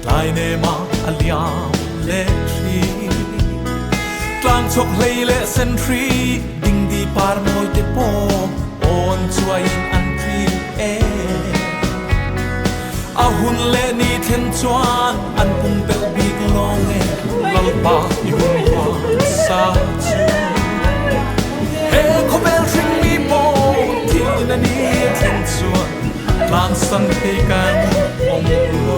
ลายเนมาอัลยามเลทรีกลางชกเลยเลเซนทรีดิ่งดีปาร์โมยเตโปโอนช่วยอันทรีอาหุ่นเลนี่เทนจวนอันปุ่งเตลบีกลงลลบาอีหุ่นวาซาจูเฮโคเบลทริงมีโบที่นั่นนี่เทนจวนกลางสันติกันองโล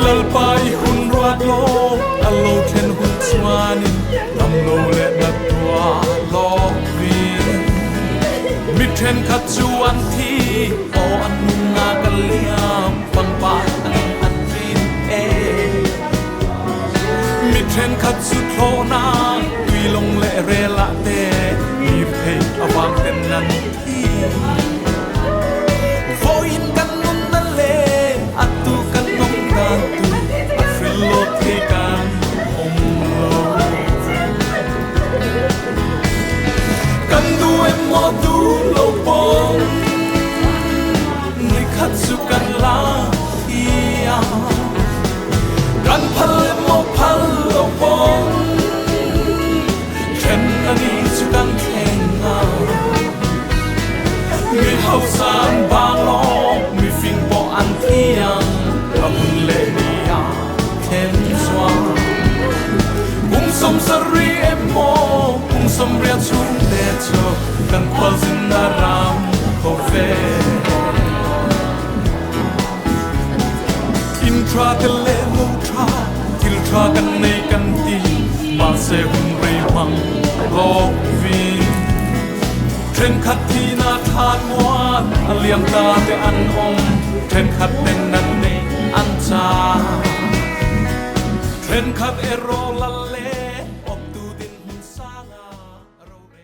ลลบาอีหุ่นรักโลอัลโลเทนหุ่นชวานินลำโลเลนัดตัวลอกวีมิเทนขัดจวนที่โออันมุงงากันเลียมฟังปาอันฟินมิเทนขัดสุดโลนาวีลงเลเรละเตมีเพยอวางเต็นนันที่โฟยินกันนุนนั่นเลอัตุกันนงดาตุอัฟริโลเทกันองโลกันดูเอ็มโมดูโลปงนี่ขัดสุกันลาอียากันพัลโมพัลโลปงเช่นอันนี้สุกันแข่งงามีเฮาสานบางลองมีฟิงโปอันที่ยังกับหุ่นเลนียาเข็นสวาบุ้งสมสรีเอ็มโมบุ้งสมเรียชุนเดชกันควาซินดารามโคเฟอินทราเตเลโลทราทิลทรากันในกันตีมาเซหุนเรมังโลกวีเทรนขัดที่นาทานวานเลียมตาเตอันองเทรนขัดเป็นนันในอันจาเทรนขัดเอโรลเลออกตูดินหุ่นสางาเราเร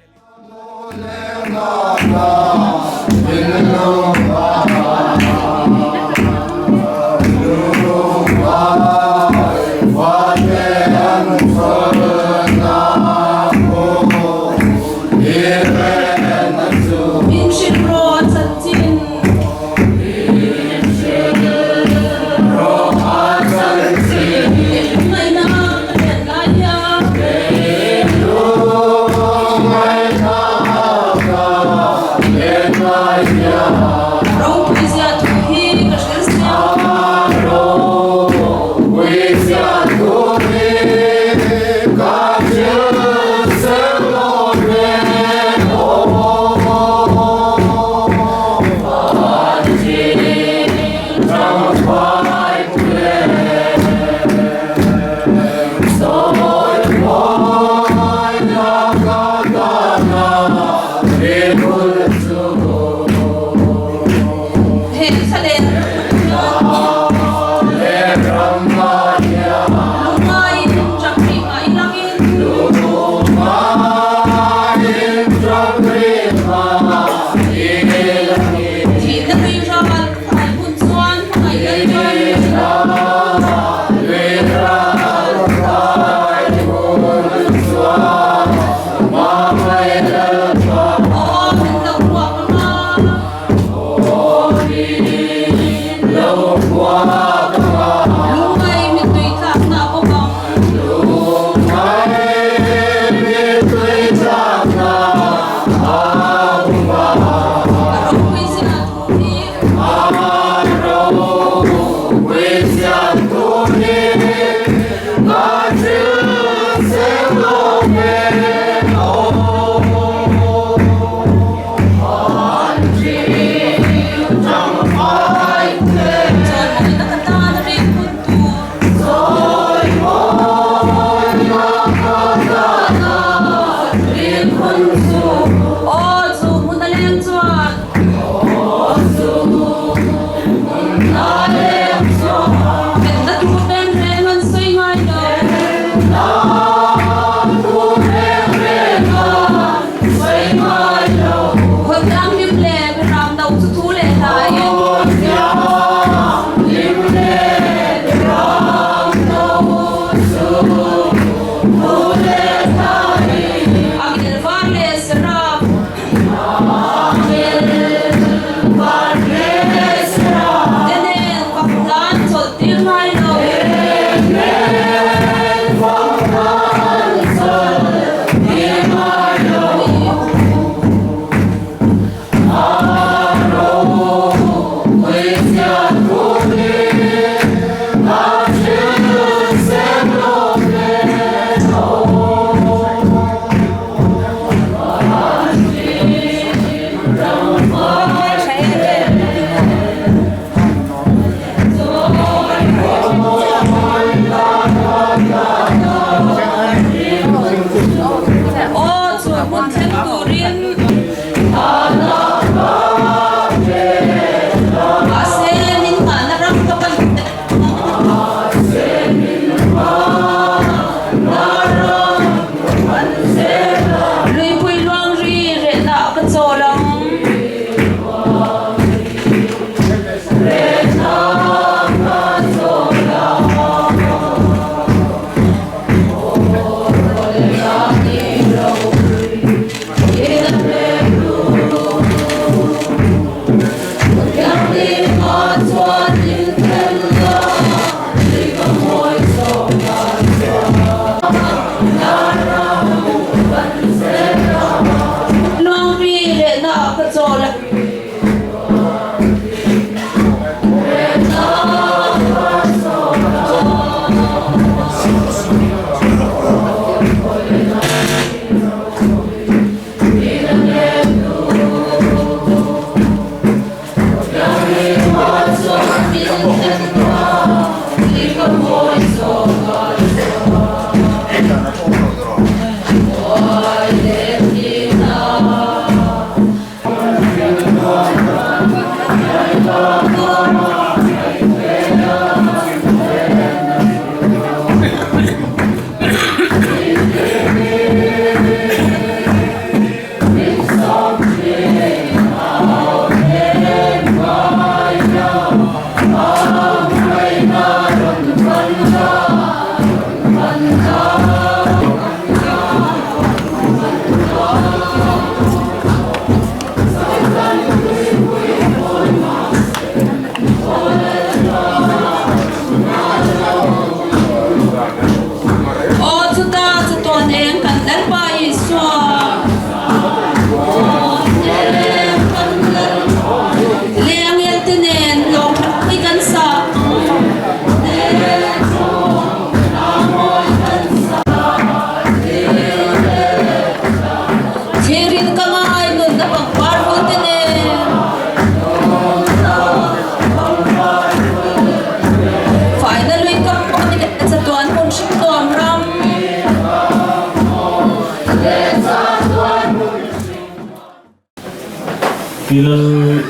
Pilih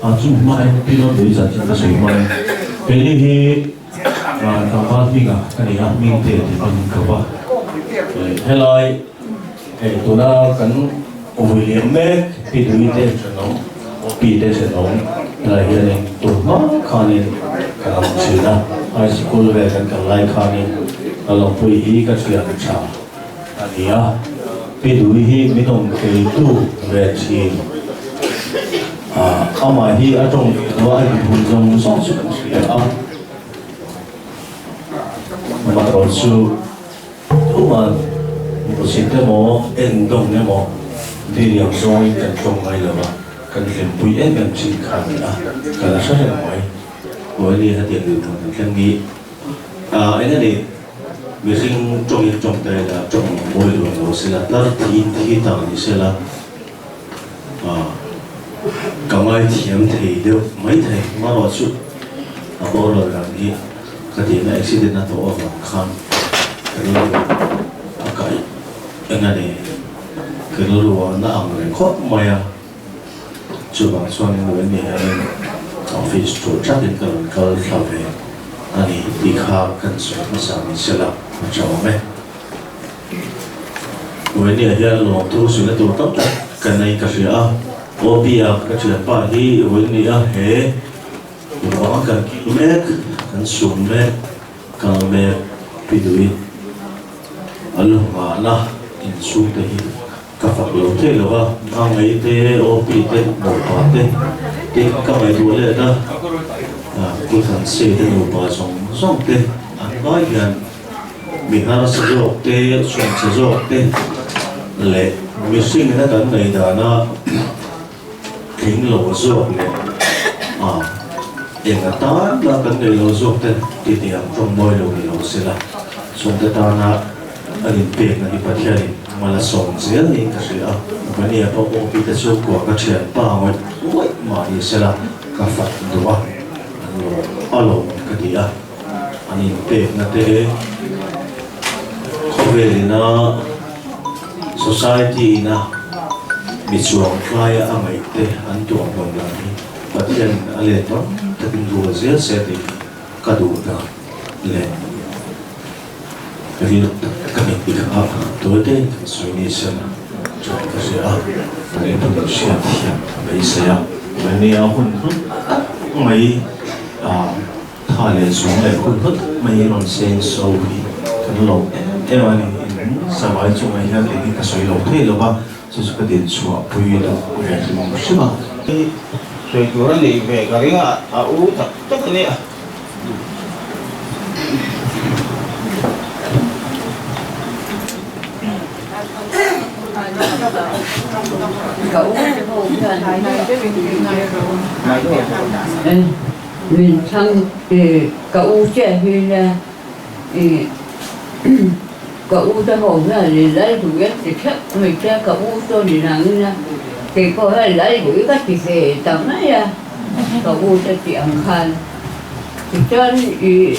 acuh mai, pilih dari satu kasih mai. Pilih di tempat ni kan yang minta di pangkaba. Helai, tu nak kan William Mac, pilih di sana, pilih di sana. Lagi ni tu nak kani kalau sila high school kan kalai kani kalau pergi kasih yang cah. Ania pilih di minum itu versi. Ama hi atong dua hari punjang song sukan siapa? Malah su, cuma musim demo endong demo dia yang song yang song mai lah, kan lembui yang cikan lah, kalau saya mai, boleh hati hati pun kan ni, ini ni, biasanya song dah dah song boleh luang sila, tar tang ni sila. Kamai tiam thei deu mai thei ma ro chu a bo lo ram hi ka ti na accident na to over khan ka lo a kai anga ne ka lo wa na ang re kho ma ya chu ba chuan mo ni ha office to chat in ka sa ve ani ti kha kan su ma sa mi sela ma chaw me mo ni ha lo tu su na to tam ta kan nai ka ria Obia kecil apa hi, ini ah he, orang kan kilometer, kan sumber, kan mer pidui, Allah mana insur tehi, kafak lote loa, angai te, obi te, mopa te, kamai dua le dah, kulkan se te mopa song te, angai kan, mihara sejok te, suan sejok te, le, missing na kan nai dana. Kính lỗ ruột này, em ta là vấn đề lỗ ruột đấy, thì điểm trong môi lỗ lỗ sẽ là, xong cái ta na, anh biết là đi bắt hiện, mà là sống dễ thì cái gì à, vấn đề bao gồm bị cái số của các chuyện bao người, ôi mà thì sẽ là các phật đồ à, alo cái gì à, anh biết là thế, không về na, society na. Misuang kaya amai te antuang pangani patian aleton taping dua zia seti kaduga le kami kami ikap tote suini sana jadi kasih ini pun siap bayi saya ini aku mai thale sungai pun mai ron sen sawi kan lo emani sawai sungai yang ini kasih lo te lo ba sesuatu yang suap punya tu, punya semua macam. Saya kira ni berkali aku tak ni. Mình thăng cậu trẻ huy là cậu ta hồn là lấy chủ yếu thì chắc mình sẽ cậu tôi đi làm nha thì có là lấy gửi các chị về tầm ấy à cậu ta chị ăn khăn thì cho thì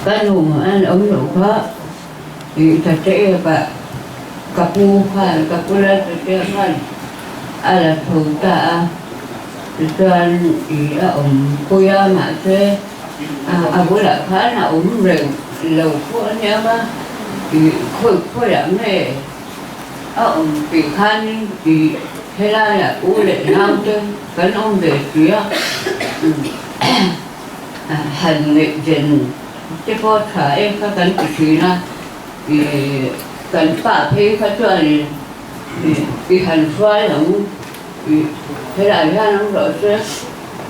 cái hồn ăn ống độ khác thì thật sẽ bà cặp u khăn cặp u lên thật sẽ khăn là thường ta thì cho thì ông cô ya mà thế bữa là khá là ổn rừng lầu của nhớ ba thì khôi đảm này ông bị khan thì thế là u lệ nam chứ cái ông về phía hành lệ dần chứ có thể các cánh của chị na thì cánh phá thế phát cho này thì hành xoay ông thế là ra nó rõ chứ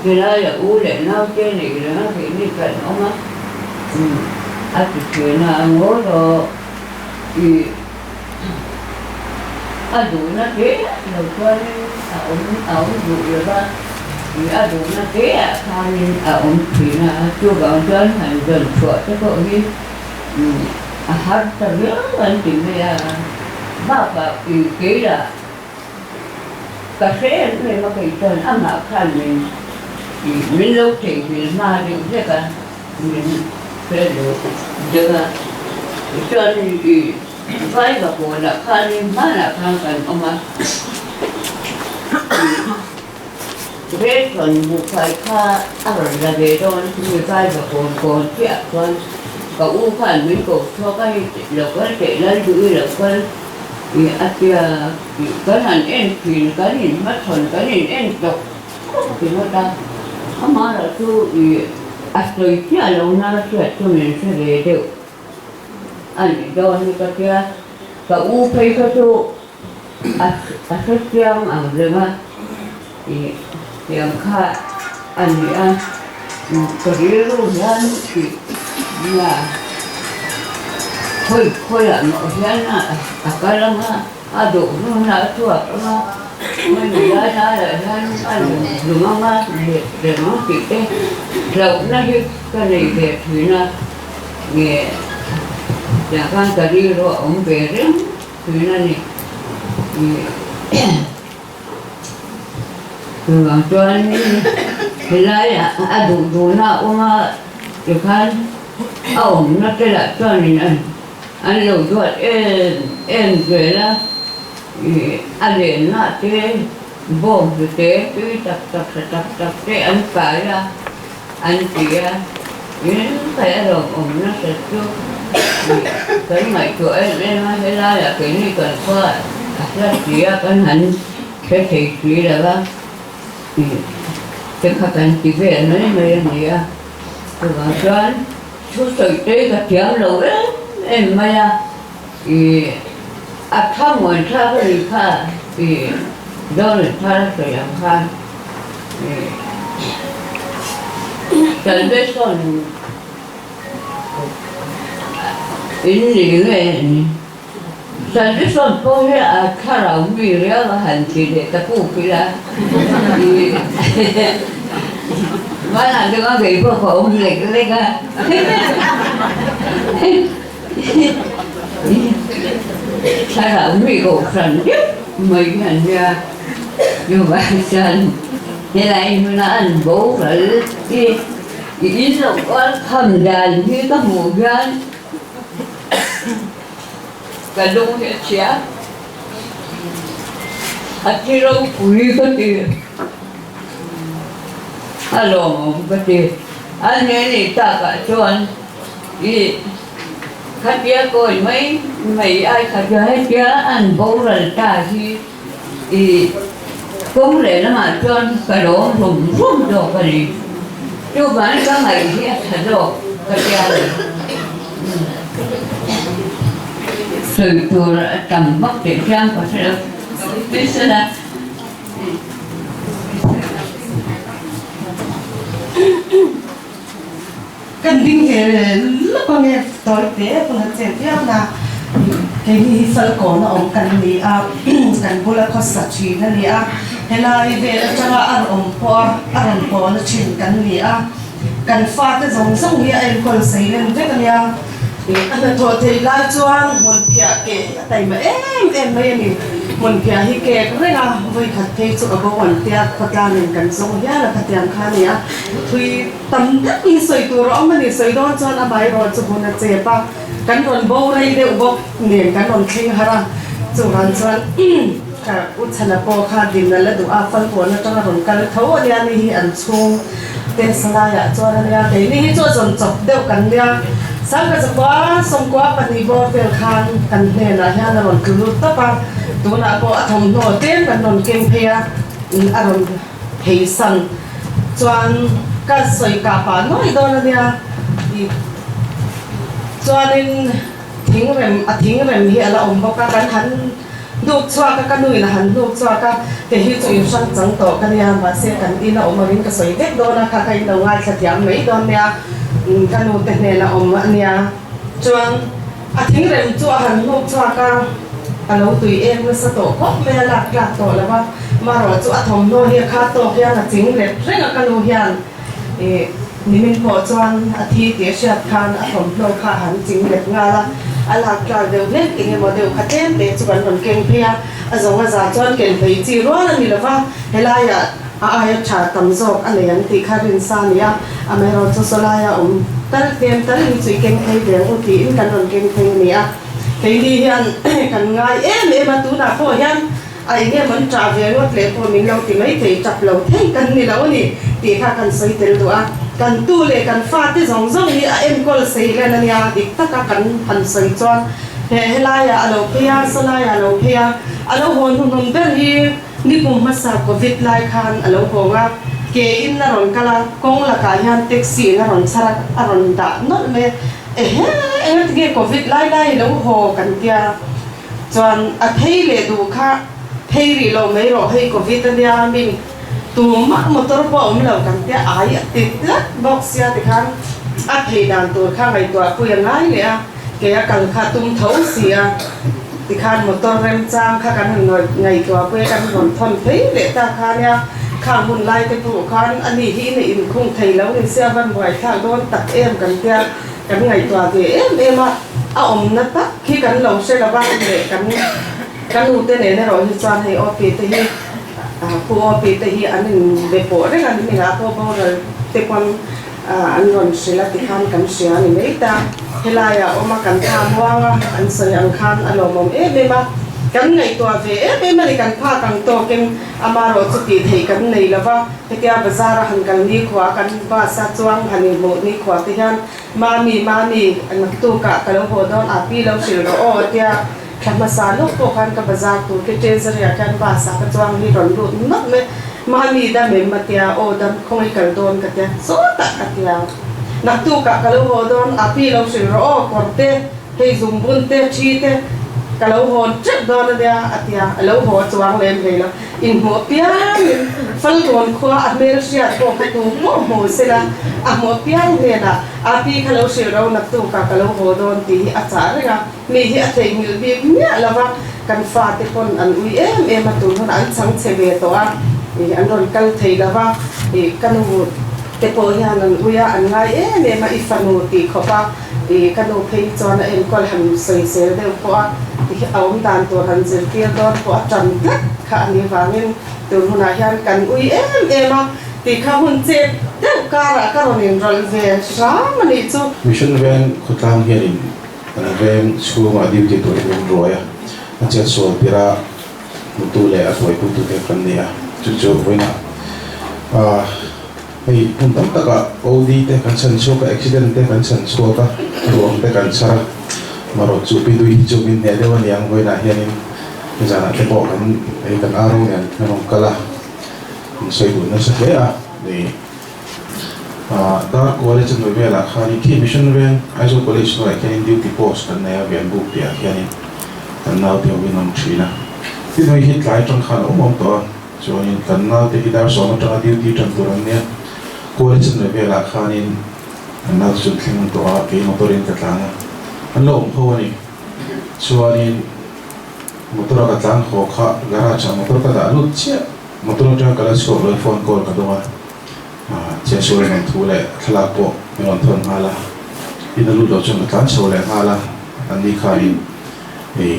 thì là u lệ nam trên này nó thì đi cạnh ông á thì chuyện là ngố rồi thì đủ nó thế đầu coi ông đủ rồi ba thì đủ nó thế ông thì là chưa có chân hành dần sửa cho cậu đi hát ta biết anh thì bây ba bà thì kế là cà phê này mà cái chân ăn nào khăn mình lâu thì mà được thế cả mình phải được giờ cho nên thì vai và cổ là khăn má là khăn cần ông mà thế còn một phải kha rồi là về đó người vai và cổ còn chuyện con cậu khăn mình cổ cho cái là cái chạy lên giữ là thì kia cái hành em thì cái nhìn mất thần cái nhìn em độc thì nó ta mà là tôi thì rồi kia lâu nay chuyện cho mình sẽ về được anh cho như cái kia cậu phải có chỗ rất giang ở đây mà thì ông khai anh cái gì luôn anh thì là khôi là mọi chuyện cái lắm đủ luôn là chuột mà mình ra là anh dùng ông để nó chỉ cái lẩu nó như cái này về thì là nghề nhà con cả đi rồi ông về riêng thì là này từ bằng cho anh thì lại đủ nào mà được không ông nó cái là cho anh lâu rồi em về là anh đến là thế bom thì thế cứ tập thế anh phải là anh chỉ phải rồi ông nó sẽ chưa cái mày của em hay là cái này cần phải là chỉ cái hành cái thị chỉ là ba cái khách anh chỉ về nói mấy gì rồi cho anh số sự tế cả tiếng rồi em mày thì tham muốn tham cái gì cả thì đó là tham cái làm khan cần biết son in gì vậy cần biết son có cái khá là nguy hiểm và hành chỉ để tập phụ cái là mà là đừng có bị vô khổ lịch lên á sao là nguy khổ sẵn nhất mấy hành ra vô bạn sẵn thế này mình là ăn bố phải cái ý là có thầm đàn như các mùa gan cả đông hết xé chỉ đâu quý cái gì alo cái gì anh này ta cả cho anh đi khách giá coi mấy ai khách hết giá anh bố rồi ta thì cũng để nó mà cho anh cái đó rung đồ cái gì chứ bán cái ngày thì thật đồ cái giá này sự tôi tầm bắc để trang có thể biết sẽ là cần đinh cái lúc mà nghe tối tế còn là chuyện tiếp là cái gì sợ cổ nó ông cần đi cần bula có sạch chi nó đi hay là về cho nó ăn ông po nó chuyện cần đi kan fa te zong zong hi ai kol sei len ve kan ya ana tho thei lai chuan mun phia ke tai ma em mai ni mun phia hi ke renga voi khat thei chu abo wan tia khotla nen kan zong ya la khatiam kha ni a thui tam tak ni soi tu ro ma ni soi don chuan a bai ro chu bun a che pa kan ron bo rai de bo nen kan ron thing hara chu ran chuan ka uchana po kha din la du a fal ko na tang ron kal tho ania ni hi an chung te sala ya chuan ania te ni hi chu chon chok deu kan nia sang ka zaba som kwa pani bo vel khan kan ne la hian ron kulu ta pa tu na po athom no ten kan ron kem phia a ron hei san chuan ka soi ka pa noi do na nia i chuan in thing rem hi ala om bo ka kan han nụ choa ka kanui na han nụ choa ka te hi chu in sang chang to kan ya ma se kan ina omarin ka soi dek do na ka kai do ngai khathiam mei don nia kanu te ne na om ania chuan a thing rem chu han nụ choa ka alo tui em na sa to ko me la to la ba ma ro chu a thom no hi kha to hian a ching le renga kanu hian nimin po chuan a thi te shat khan a thom no kha han ching le nga la ala klar deu nen tinge mo deu khaten te chu kan ron keng phia a zonga za chuan ken phei chi ro na ni lova helaya a ya tha tam zok a le an ti kharin sa nia a me ro chu solaya tar tem tar ni chui keng phei de u ti in kan ron keng phei nia kei ni hian kan ngai em ma tu na pho hian ai nge man tra ve ngot le po min lo ti mai thei chap lo thei kan ni lo ni ti kha kan soi tel do a kan tu le kan fa te zong zong ni a em kol sei le na nia dik ta ka kan han soi chuan he helaya alo phia solaya alo phia alo hon hum ber hi ni pum ma sa covid lai khan alo honga ke in na ron kala kong la ka hian taxi na ron sara a ron da not me he ge covid lai lo ho kan tia chuan a thei le du kha thei ri lo mai ro hei covid ania min tu ma motor po om lo kan tia ai ti lat box ya ti khan a thei dan tur kha ngai to pu ya ngai le a ke a kal kha tum thau sia ti khan motor rem chang kha kan ngai to pu kan ron thon thei le ta kha nia kha mun lai te pu khan ani hi ne in khung thei lo ni sia ban boi tha don tak em kan tia kan ngai to ke em a om na ta khi kan lo se la ba le kan u te ne ro hi chuan hei op te hi pu op te hi anin be po re kan ni nga po bo re te kon an ron sila ti khan kan sia ni nei ta helaya oma kan tha muanga an sai an khan alo mom me ma kan ngai to ve me ma ni kan pha kang to ken amaro chu ti thei kan nei lawa hetia bazar han kan ni khwa kan ba sa chuang hani mo ni khwa te hian mami an tu ka kalo ho don a pi lo sil ro o tia kama sa lo to kan ka bazar tu ke te zaria kan ba sa ka chuang ni ron lu not me mami da me matia o dam khoi kal don ka tia so ta ka tia na tu ka kalo ho don a pi lo sil ro o korte hei zumbun te chi te kalau hon trip don dia atia alo ho chuang lem hela in mo pia fal don khwa amer sia ko tu mo sela a mo pia hela a pi kalau siro na tu ka kalau ho don ti a charenga mi hi a thei mil bi nya lawa kan fa te pon an ui em tu hon an chang chebe to a an ron kal thei lawa kanu te po hian an uya an ngai ma ifanu ti khopa kanu phei chon em kol han sei se de po ông đàn tổ hành dịch kia đó có trần tất khả ni vangin từ hôm nay hiện cần ui em mà thì khá hun chết đâu cả là các bạn rồi về sáng mà đi chú mission van khut lang hian van school ma diu ti tur rum roya a che so tira mutu le a toi tu te kan nia chu voina hei pun tam taka odi te kan san so ka accident te kan san so ka ruang te kan sara maro chu pi du hi chu min ne lewan yang voina hianin jana te po kan ei kan aro yan kanong kala soi du na sa ke a ni Dark College ng Vela, hari ki mission van, aiso college no kanin duty post kan na yan book dia kanin kan na tio winam China. Ti no hit lai trong khan umom to, so in kan na te idar so mo tra duty trong turan niya. College ng Vela kanin kan na sun kling to a kay motorin katlanga. An lo ho ni. So in motor katlang ho kha garage motor ka da lut sia. Motor tra kala so phone call ka do chia sẻ mình thu lệ thà là bộ mình còn thôn hà là in là lúc đầu chúng ta sâu lệ hà là anh đi khai thì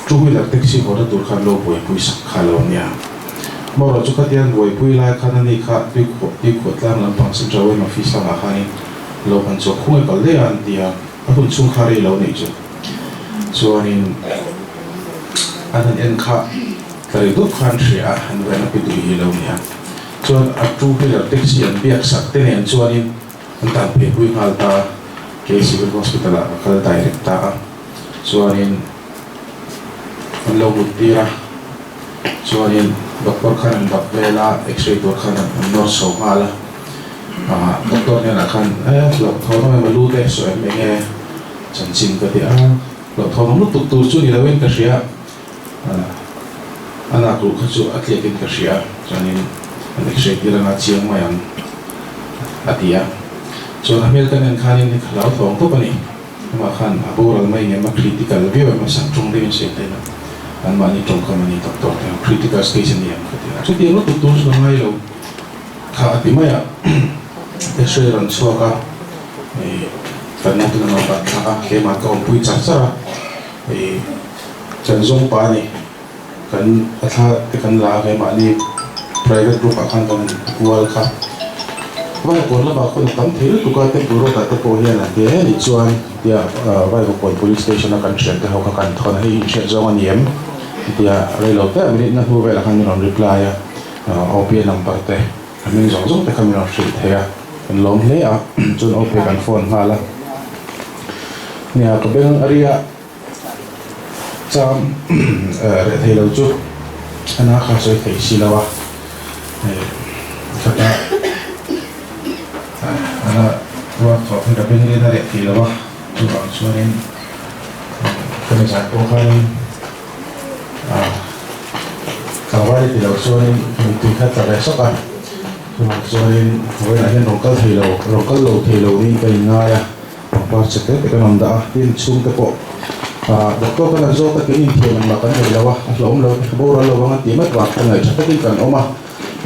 chú huy là tích sĩ họ đã tụt khăn lô bùi sắc khá lâu nha mà rồi chú các tiền bùi lại khăn anh đi khai đi quật làm bằng sinh trâu mà phi sang khăn lâu bằng chỗ không có lẽ anh đi à anh chung khai lâu này chứ cho anh em khá tại lúc khăn sửa anh về nó bị tụi lâu nha cho anh chú huy là tích sĩ anh biết sắc tên anh cho anh tạm biệt bùi hal ta cái civil hospital là cái direct ta cho anh lâu một tí ra cho nên doctor khăn đọc về là x-ray doctor khăn nó sâu hà là doctor này là khăn lọc thấu nó mà lưu đấy rồi em nghe chân chính cái gì lọc thấu nó lúc tụt chút thì đâu em cái gì anh là cũng chú atlet em cái gì cho nên x-ray thì là chiang mà yang atia cho nên mình cái này khăn này lão thấu tốt này mà khăn abo là mấy người mà critical view mà sang trung điểm sẽ thế nào anh mà đi trong cái này doctor critical station này cái gì thì nó tụt xuống ngay rồi khá thì mấy cái suy luận xua cả phần này tụi nó bắt cả cái mà còn bùi chặt ra thì chân dung pa này cần cần là cái mà đi private group akan kan World Cup vai ko la ba ko tam thil tu ka te puro ta te po hian ate ni chuan tia vai ko police station akan chen te ho ka kan thon hei chen zong an yem tia relo te minute na hu ve la kan non reply op number te amin zong zong te kan non shit he ya kan lom le a chun op kan phone hala nia ko beng aria cham re thelo chu ana kha soi thei silawa kata ana wa ko da beng le na re thilawa chu ang chuanin kan sa ko khan kawai thì đầu xuân mình tìm khách tại đây sắp à xuân với lại nhân rồng cá thì lầu đi cây ngay à và sẽ tới cái nón đã tin xuống cái bộ đợt có cái là do cái in thì mình mà cái này là lỗ bố ra lỗ bằng tí mất và cái này chắc cái cần ôm mà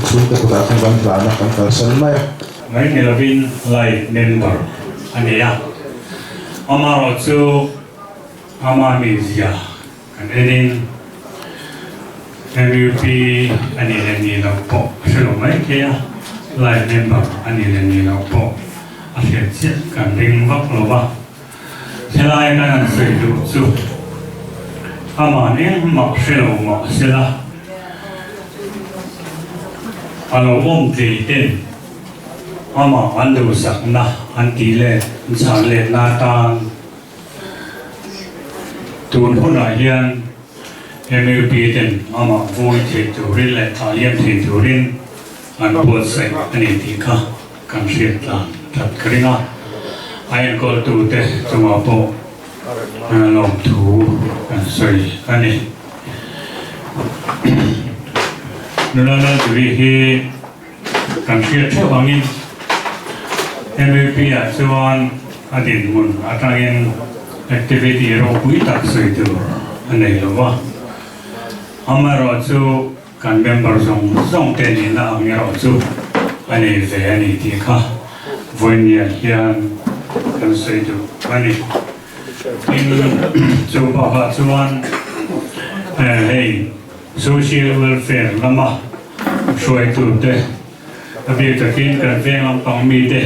xuống cái của ta không bán là nó cần sân này mấy người là viên lại member anh ấy à ama rồi chú ama mình gì à cái này MVP anh ấy là nhiều bộ, số lượng mấy kia lại member anh ấy là nhiều bộ, anh ấy sẽ cần định vóc lỗ ba, thế là anh ấy sử dụng số, mà nên mặc số lượng mặc số là, anh ôm thì tên, mà anh đủ sắc na, anh tỷ lệ, sản lệ na tan, tuần hôm nay hiện MUP den ama voi the turin le taliam the turin an buat sai ani tika kan siat la tat kringa ain kol tu te tuma po lom tu kan soi ani nulana turi hi kan siat the bangin MUP a chuan adin mun atangin activity ro pui tak soi tu anei lowa Amaro chu kan member zong ten in la amaro chu ani ve ani ti kha voinia hian kan sei tu ani in chu ba ha chuan hey social welfare lama shoi tu te abi ta kin kan ve lam pang mi te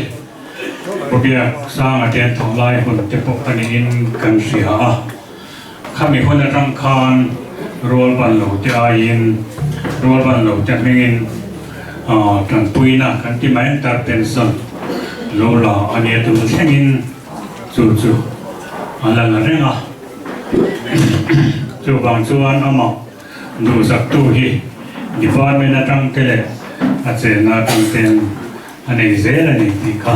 bobia sang aten thong lai hun te pok ani in kan sia a khami hon atang khan role ban lo te ain role ban lo te mengin tan puina kan ti mai tar pension lo la ani tu thengin chu ala la renga chu bang chuan ama du sak tu hi department atang tele a che na tang ten ani zel ani ti kha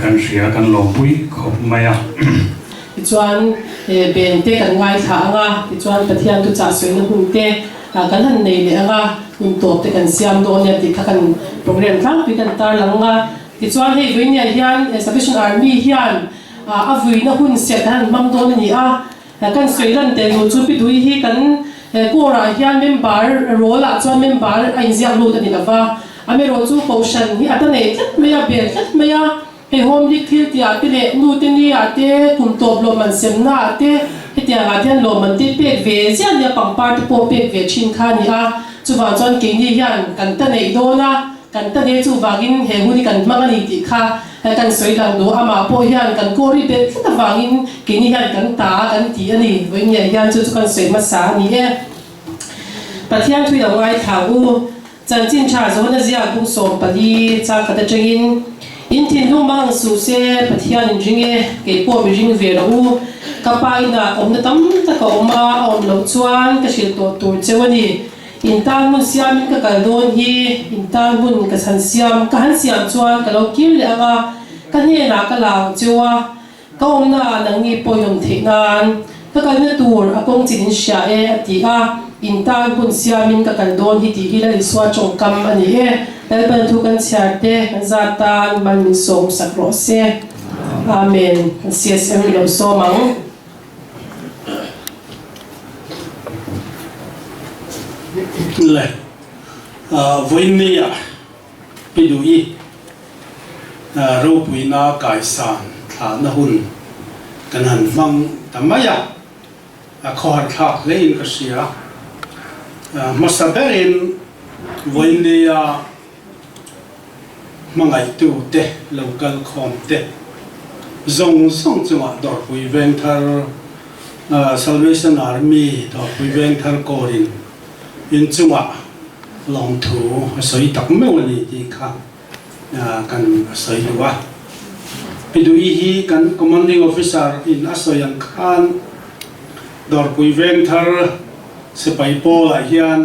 kan sia kan lo pui khop maya chuan ben te kan ngai tha anga chuan pathian tu cha soi na hun te kan han nei le anga nim top te kan siam do nya ti kan program thang pi kan tar langa ti chuan hei voinia hian Salvation Army hian a vui na hun se kan mam do ni a kan soi ran te lo chu pi dui hi kan kora hian member role a chuan member a inziak lo ani lava amero chu potion hi atane tlat maya bel tlat maya he home dik thil ti ate le nu te ni ate kum top lo man sem na ate hetia ga thian lo man te pek ve zian ya pangpar te po pek ve thin kha ni a chuwa chon ke ni hian kan ta nei do na kan ta de chu wangin he hu ni kan mangani ti kha kan soi lang do ama po hian kan kori be thata wangin ke ni hian kan ta kan ti ani voin ya hian chu kan soi ma sa ni e pathian thui lo ngai thau chan chin cha zo na zia kum som pali cha khata changin in tin lu mang su se pathian in ringe ke po mi ring ve lo kapai na om na tam ta ka oma om lo chuan ka sil to tur chewani in tan mun siam ka kal don hi in tan mun ka san siam ka han siam chuan ka lo kim le anga ka ne na ka law chewa ka om na nang ni po yom the nan ka kal na tur akong chin sha e ti a in tan mun siamin ka kal don hi ti hi la iswa chong kam ani e dal ban thu kan charte kan za tan ban min som sakro se amen csm lo so mang le voin ni a pidui ro pui na kai san na hun kan han mang tamaya a khor kha lein ka sia masaberin voin ni a mangai tu te local khom te zong song chunga dor pui veng thar Salvation Army dor pui veng thar korin in chunga long thu soi tak me wani ti kha kan soi luwa pidui hi kan commanding officer in asoyan khan dor pui veng thar sepai po la hian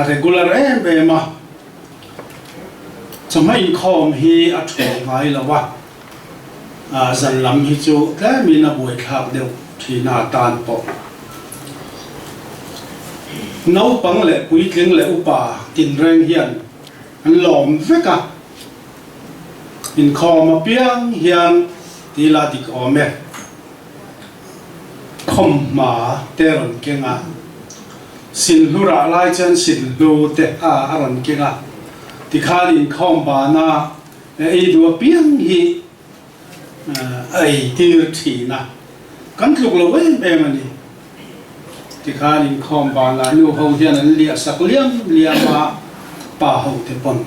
regular be ma chamai khom hi a thong ngai lawa zan lam hi chu ta mi na boi khap deu thina tan po nấu bằng lệ quý tiếng lệ upa tin reng hiền anh lòm vết cả in kho mà biang hiền thì là đi có mẹ không mà teron kia ngà xin lu ra lại chân xin lu te aron kia ngà thì khai in không bà na ấy đua biang hi ấy tiêu chỉ na cắn lục lâu ấy em anh đi thì khai in không bà là nhu hậu hiền anh liệt sắc liêm liêm mà bà hậu thế bồn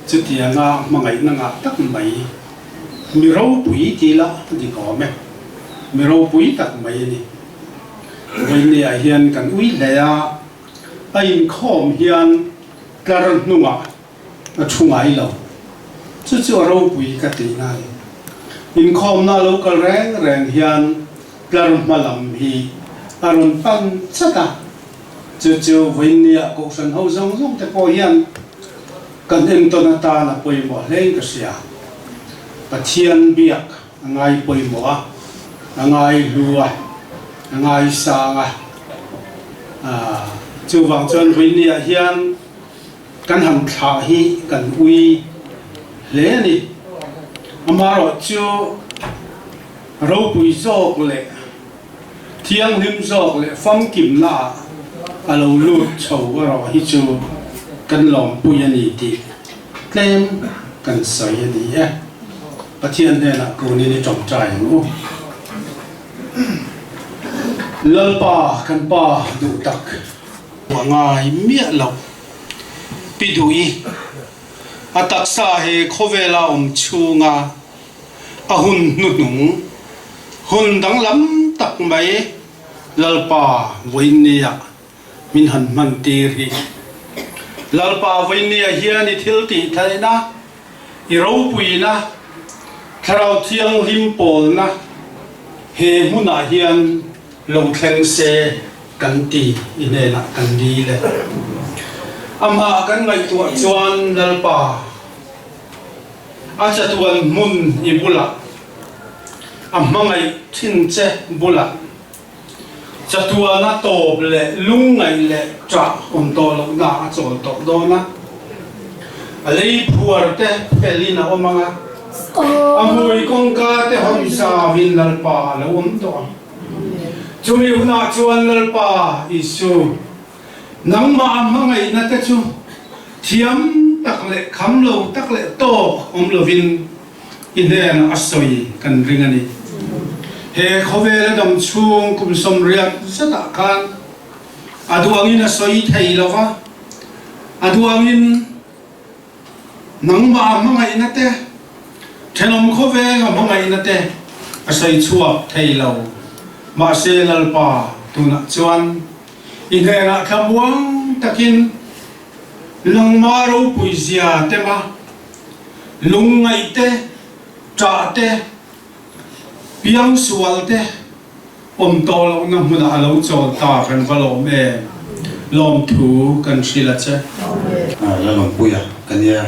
chứ thì ngà mà ngày ngà tắc mấy mi rau bụi thì là thì có mẹ mi rau bụi tắc mấy đi vậy này hiền cần uy lệ anh không hiền cái rừng nung chung ai lâu chứ rau bụi cái gì này in không na lâu cái rèn rèn hiền cái rừng mà làm hi rừng pan chắc à chứ vậy này cuộc sống hậu giống giống thế có hiền cần em tôn ta là bồi bỏ lên cái gì và thiên biếc ngay bồi bỏ ngay lúa ngay sang chú vàng chân với nia hiền cần hầm thả hi cần uy lẽ này mà rồi chú rau bùi dọc lệ thiên lim dọc lệ phong kim la lâu lụt chầu rồi hi chú cần lòng bùi anh đi thêm cần sợi anh đi và thiên đây là cô này trồng trái luôn lal pa kan pa du tak wa ngai mia lo pidui atak sa he khovela chunga ahun nunung hun dang lam tak mai lal pa voinia min han man ti ri lal pa voinia hian i thil ti thaina i ro puina tharau thiang lim pol na he huna hian long theng se kan ti ine na kan di le ama kan ngai tu chuan lalpa acha tuan mun ibula amma ngai thin che bula chatua na top le lung ngai le tra on to lo na chol to do na alei phuar te pelina omanga amui kong ka te hom sa vin lalpa lo om to chumi una chuan lalpa isu nang ma mangai na te chu thiam tak le kham lo tak le to om lovin in he na asoi kan ringani he khove le dam chung kum som riak zata kan aduangin asoi thei lova aduangin nang ma mangai na te thenom khove nga mangai na te asoi chuak thei lo ma se lalpa tuna chuan in he na khamwang takin lang maro puizia tema lungai te tra te piang sual te om to lo na muna alo chol ta kan valom e lom thu kan sila che la lom puya kan ya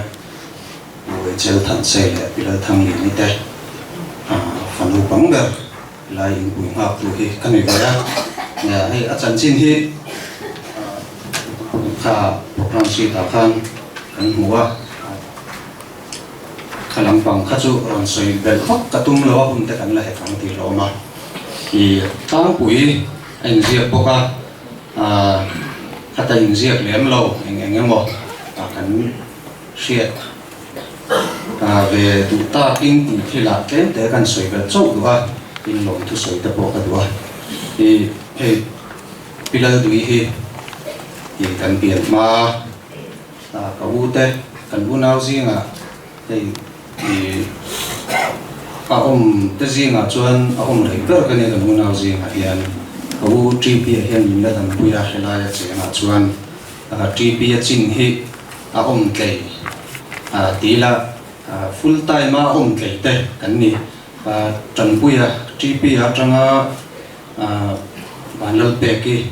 we chel than se le pila thang ni te fanu pangga la in bu ha tu hi kan ni ya ya hi achan chin hi kha program si ta khan kan huwa khalam pang khachu ron soi bel khok katum lo hum te kan la he phang ti lo ma ki tang pui anh riêng boka khata in riêng lem lo anh mo kan siat về tụ ta in thì khi là cái để kan soi bel chau wa in lo thu soi te boka wa thì pila dui hi kan bian ma ka u te kan u nau zinga thì ông tới riêng ở chuan ông lấy bớt cái này kan u nau zinga hian ka u GP hian min la dan puya helai che na chuan GP chin hi ông kei tí là full time mà ông kei te kan ni trần puya GP trong ban lal pe ki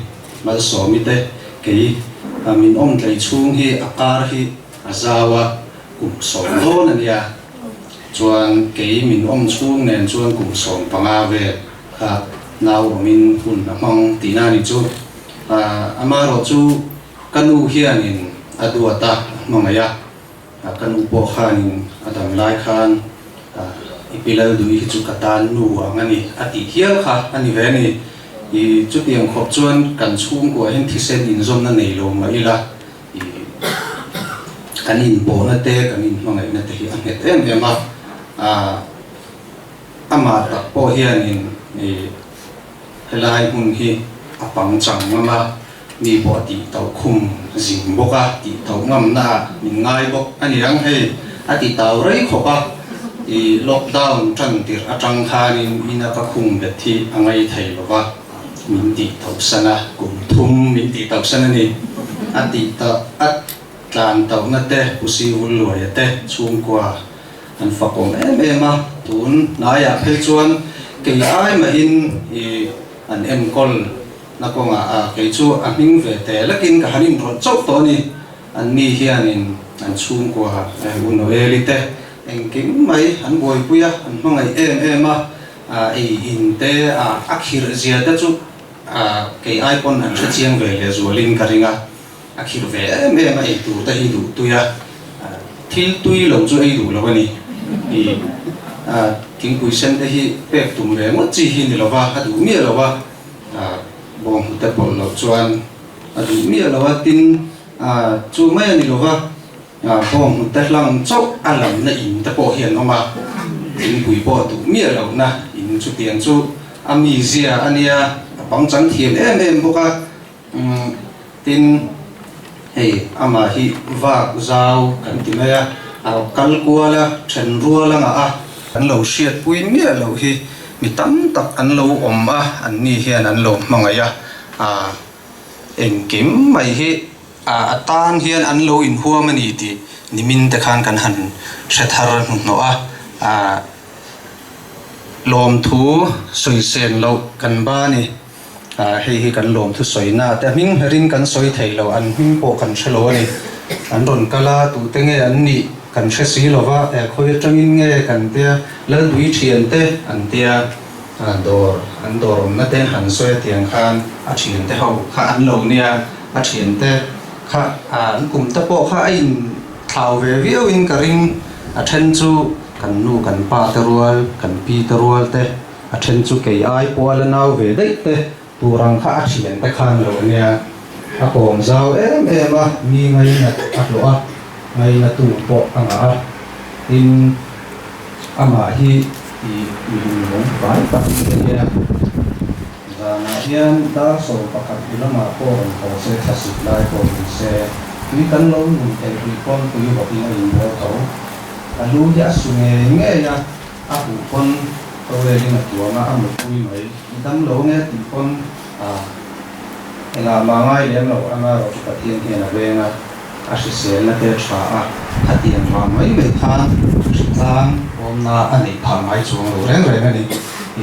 mal so mi te kei min om tlai chung hi akar hi azawa kum som ho na nia chuan kei min om chung nen chuan kum som panga ve kha naw min hun na mang tina ni chu amaro chu kanu hianin aduata mangaya kanu po khanin adam lai khan ipilal dui chu katan nu angani ati hial kha ani ve ni i chu tiang khop chuan kan chung ko hen thisen in zom na nei lo ma ila i kanin bo na te kanin mangai na te hi ang het em ema ama ta po hianin i helai hun hi apang chang ma mi bo ti tau khum jing boka ti tau ngam na min ngai bok ani rang he ati tau rei khopa i lockdown tang tir atang khanin ina ka khum be thi angai thei lova min ti tau sana kum thum min ti tau sana ni ati ta at tlan tau na te usi ul loi te chung kwa an fakom em tun na ya phe chuan ke ai ma in i an em kol na ko nga ke chu a ming ve te lakin ka hanin ro chau to ni an ni hianin an chung kwa un no eli te en kim mai an boi puya an mangai em ai in te akhir zia ta chu ke ai pon an chiang ve le zualin karinga akhir ve em ai tu ta hi tu ya thil tui lo chu ai du lo ni i king pui sen te hi pek tum ve mo chi hi ni lo wa adu mi lo wa bom te pol lo chuan adu mi lo wa tin chu mai ni lo wa bom te lang chau alam na in te po hian ma king pui po tu mi lo na in chu tiang chu ami zia ania pang chang thiam em boka tin hei ama hi va zau kan ti maya kal kuala then ruala nga an lo shiat pui mi lo hi mi tam tak an lo om an ni hian an lo mangaya en kim mai hi atan hian an lo in huam ani ti nimin te khan kan han thethar no lom thu soi sen lo kan ba ni hi kan lom thu soi na te ming rin kan soi thei lo an ming po kan thelo ni an ron kala tu te nge an ni kan the si lo wa khoi tangin nge kan te la dui thian te an tia an dor na te han soi tiang khan a thian te ho kha an lo nia a thian te kha an kum ta po kha in thau ve viu in ka ring a then chu kan nu kan pa te rual kan pi te rual te a then chu ke ai po la nau ve dei te turang kha a thian te khan lo nia a kom zau em mi ngai na a lo a ngay là tu bộ ang a in ama hi i mong vai pa ni và hiện đã số bậc học là mà cô họ sẽ thật sự lại cô sẽ đi tấn lâu mình thấy đi con tôi học đi ngay mua thấu lưu giá số nghe ya con tôi về đi mà chùa mà ăn một cùi mấy đi tấn lâu nghe thì con là mà ngay đến lâu ăn rồi cái tiền kia là về là sẽ là cái trả tiền mà mấy người than than hôm na anh ấy thằng mấy chuông rồi đấy rồi này thì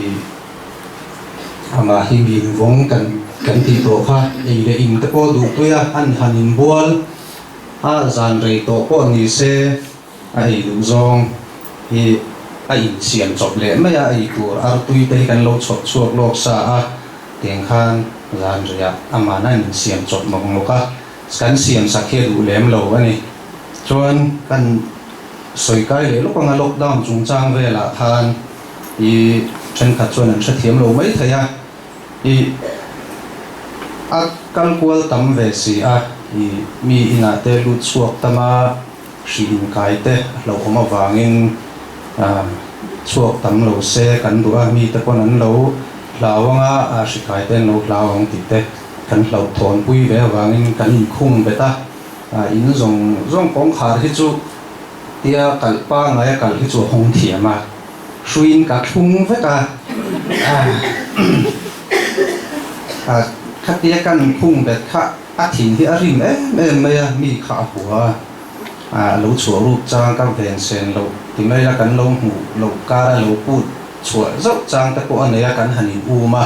mà hình hình vong cần thì tổ kha ấy để in tập đủ tôi anh hành buol dàn rây tổ có ni se ấy đủ zong thì ấy xiêm chọc lệ mấy ấy của tôi đây cần lâu chọc chuộc lộc sa tiếng khan dàn rây mà nên xiêm chọc mong mong cần xiêm sắc kia đủ lem lâu anh chuan cần soi cái lệ lúc mà lockdown trung trang về là than thì trên khát chuan sẽ thiếm lâu mấy thầy thì căn quan tâm về gì thì mi ina te lut suak tama sin kai te lo ma wangin suak tam lo se kan du mi te kon an lo lawanga si kai te lo lawang ti te kan lo thon pui ve wangin kan khung beta in zong kong khar hi chu tia kalpa ngai kal hi chu hong thiama suin ka khung ve ka khát tia căn khung để khát thìn thì arim em mi khá hùa lấu chùa rụt trang các vẹn sen lấu thì mấy là cắn lấu hủ lấu cá lấu cút chùa dốc trang các cô anh ấy cắn hành u mà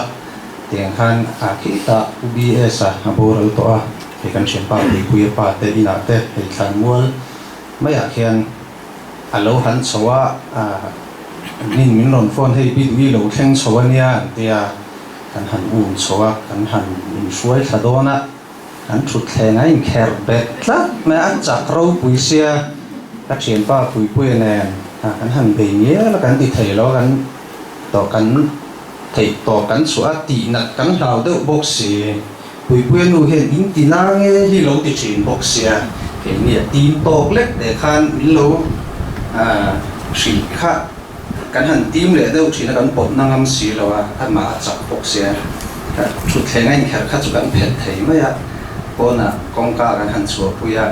tiếng khan khi ta ubs bồ rồi to thì cắn chuyển bao thì quy ba tê đi nào tê thì khan mua mấy khen lấu hắn xóa mình lồn phone hay bị lấu khen xóa nha thì kan han chowa kan han suai thadona kan thut thlenga in kher bet tla me an chak ro puisia ka chen pa pui nen kan han be nge la kan ti thei lo kan thei to kan suat ti nat kan lau de boxi pui nu hen in ti na nge hi lo ti chin boxia ke ni tim tok lek de khan min lo si kha kan han tim le deuh thina kan pot nangam si lo ma chak pok sia thut thlenga in kher kha chu kan phet thei mai kona kongka kan han chu puya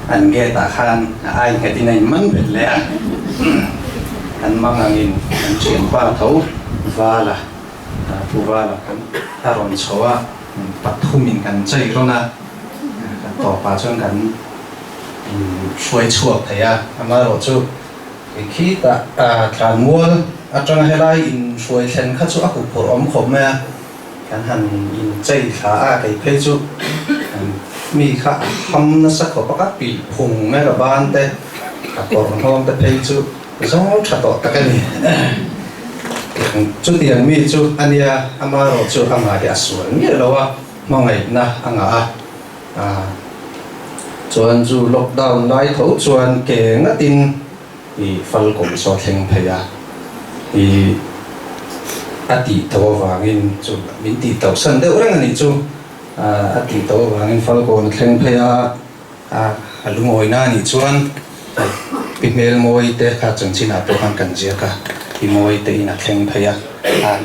an ge ta khan ai ke tin ai man bet le an mangangin an chen pa tho wala puwala kan aron chowa pathumin kan chei rona kan to pa chon kan suai chuak theya ama ro chu khi ta thàn mua trong helai in suy sen khát số ác của ông khom mẹ kan han in chơi khá cái phê chú mi khá hâm nó sắc của các bị phùng mẹ cả ban thế các con hôm ta phê chú rõ chặt tọt cái này chú tiền mi chú anh ya ama rồi chú ama ya suy nghĩa là mong ngày na anh chuan chú lockdown lại thấu chuan kề ngắt tin thì phân cùng so thành phải thì ati tàu vangin chú mình ti tàu sân đâu rằng anh chú ati tàu vangin phân cùng thành phải lung ngồi na ni chuan bị mel môi te khát chẳng chỉ là tôi hàng cần gì cả thì môi te na thành phải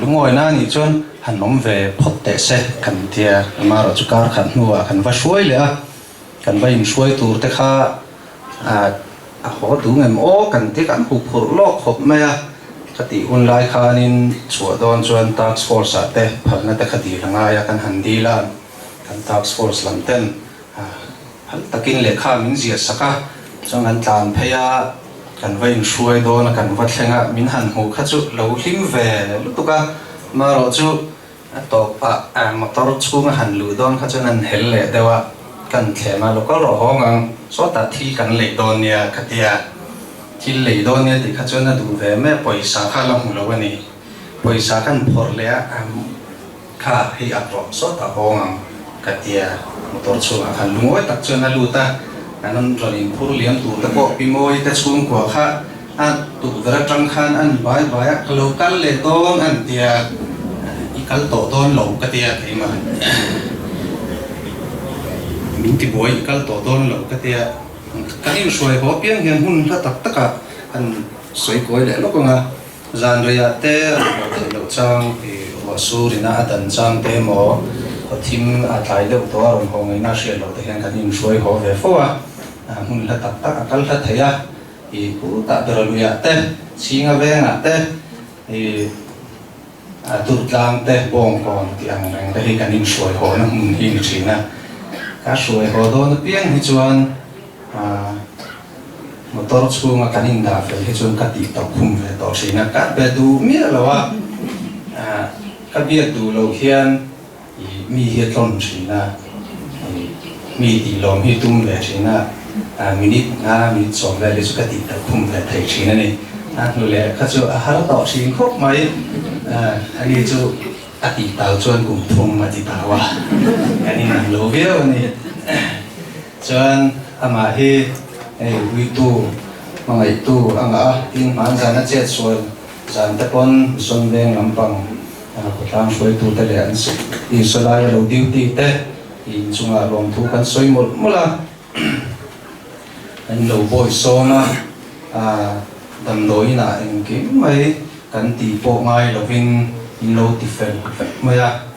lung ngồi na ni chuan hắn nắm về phật te se cần tia mà rồi chú cá khăn nuôi khăn vắt suối lẽ khăn vay suối tour te kha họ đủ ngày mỗi cần thiết ăn hụt hụt lót hộp mẹ cái tí online khanin chùa đón chuan tax force te phải là cái tí là ngay kan hành đi là kan tax force làm tên takin lệ kha mình diệt saka trong anh làm phải kan vay suy đón kan vắt lenga mình hành hụt khát chút lâu lim về lúc đó mà rồi chú tổ motor chung hành lù đón khát cho nên hell lệ đâu kan thề mà lúc đó rồi ngang số ta thi kan lệ đón nha cái tia thi lệ đón nha thì khát cho nên đủ về mấy paisa khá là hùng lâu này paisa kan phở lệ khá hi áp rồi số ta ngang cái tia motor chung hành lù ngồi tắc cho nên lù ta anh rồi in phur liam tu ta có bị môi ta chung của khá tu vera trăng khan anh bài local lệ đón anh tia ikal tổ đón lâu cái tia cái mà mình thì bồi ikal tổ đón lâu cái tia kan in suai ho piang hian hun la tak taka an soi koi le lo konga zan ria te lo chang e wa su rina adan chang te mo thim a thai lo to ron hong ina she lo te hian kan in suai ho ve fo a hun la tak tak akal la theya e pu ta beral ya te singa venga te e tur tlang te bong kon tiang rang te kan in suai ho na mun hi china ka suai ho do na piang hi chuan motor chunga kanin da fel hi chuan ka ti to khum ve to china ka be du mi lo wa ka bia du lo hian mi hi tlon china mi ti lom hi tum ve china minit nga minit som ve le chu ka ti to khum ve thai china ni lu le ka chu har to chin khop mai ani chu ka ti tao chuan kum thum ma ti tawa ani nang lo ve ni chuan ama hi we tu mangai tu anga tin man jana che chuan jan te pon son veng lampang ko tang soi tu te le an si in solai lo duty te in chunga rom thu kan soi mol mola an lo boy so na dam loi na en ki mai kan ti po ngai lo vin in lo ti fel maya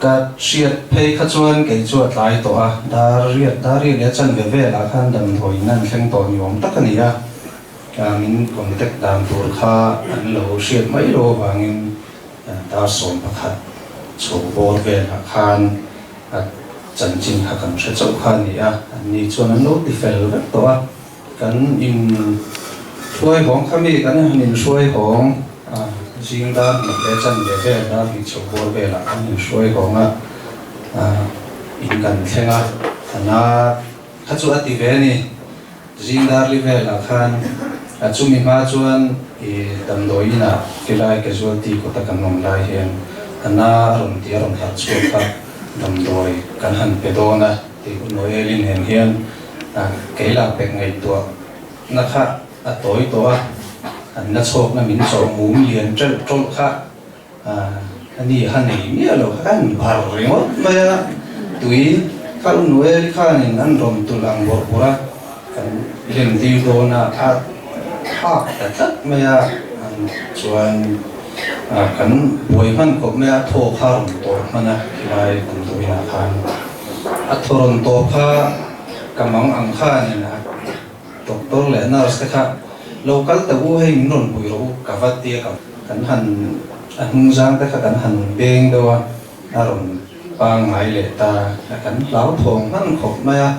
ka siat phei kha chuan ke chuat lai to a dar ri le chan ve ve la khan dam thoi nan thleng to niom tak ani a min contact dam tur kha an lo siat mai lo wangin ta som pakhat chu bor ve la khan a chan chin kha kan se chau khan ni a ni chuan an lo ti fel ve to a kan in suai hong khami kan in suai hong riêng đó một cái chân về đó bị chụp bor về là anh suy hồng á in cần khen á na khát chuột thì về nè riêng đó đi về là khan chú mình mà chuan thì tầm đối na cái lại cái chuột thì có ta cần nông lại hiện na rồng tia rồng hạt chuột ta tầm đối cần hẳn về đó na thì cũng nói lên hiện hiện cái là việc ngày tuổi na khát tối tối anh đã chọc na mình chọc mồm liền chân trộn khác anh đi hắn này nghĩa là hắn bảo rồi mà tùy các nuôi khác này anh rồng tu lang bor bora anh liền tiêu đồ na hắc tất mà anh chuan anh bồi hắn có mà thô kham to mà na lại anh tùy na khan thoron to kha kamang ang khan này na doctor lẽ nào sẽ khác local tabu hay non bui ro kavatia kan han hung jang ta kan han beng do aron pa ngai le ta kan lau thong han khop ma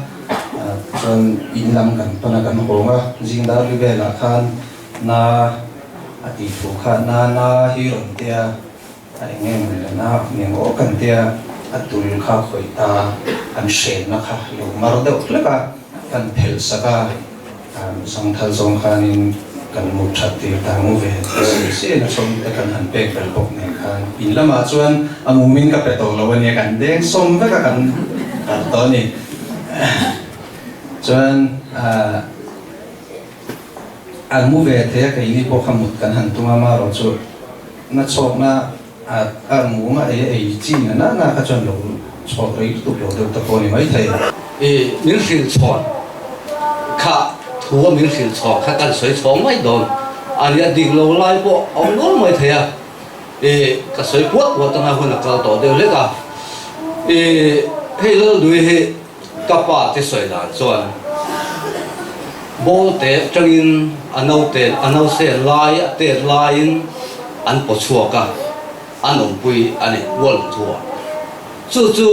chon in lam kan pana kan honga jing da ri ve la khan na ati thu kha na hi ron tia ai nge na nge o kan tia atul kha khoi ta an she na kha lo mar do leka kan phel saka sang thal zong khanin kan mu that ti ta mu ve se na som te kan han pek bel bok ne khan in lama chuan amu min ka pe to lo ania kan deng som ve ka kan to ni chuan an mu ve te ka ini po khamut kan han tunga ma ro chu na chok na mu ma e chi na ka chuan lo chok rei tu lo de ta ko ni mai thai min sil chon kha thua min sil chok kha kan soi chong mai don ani dik lo lai po ong no mai thaya ka soi puat wa tanga huna ka to de le ka he lo lui he ka pa te soi dan chuan bo te changin anau se lai te lain an po chua ka an pui ani wol thua chu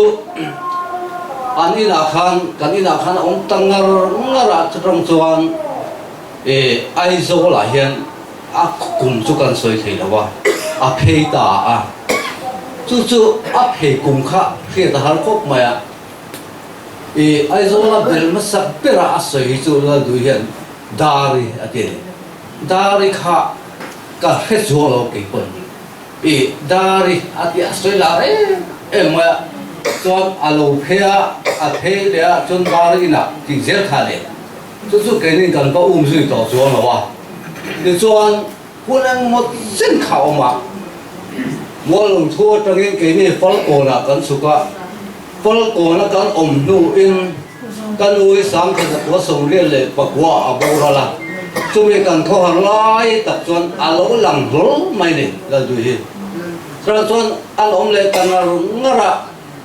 anh ina khan ông tăng ngara trong chuan ai zo la hian a kum chu kan soi thei lawa a phei ta chu a phei kum kha khi ta har khop maya ai zo la bel ma sak pera a soi chu la du hian dari kha ka he zo lo ke pon dari ati a soi la maya chuan alo phei le chuan dar ina ti zel kha le chu ke nin kan pa zui to chuan lawa ni chuan hunang mo zen khao ma wol thua tangin ke ni fal ko na kan suka fal ko na kan nu in kan ui sang kan ko som riel le pa kwa abo la chumi kan kho han lai tak chuan alo lang rol mai ni la du hi tra chuan an om le kan ngara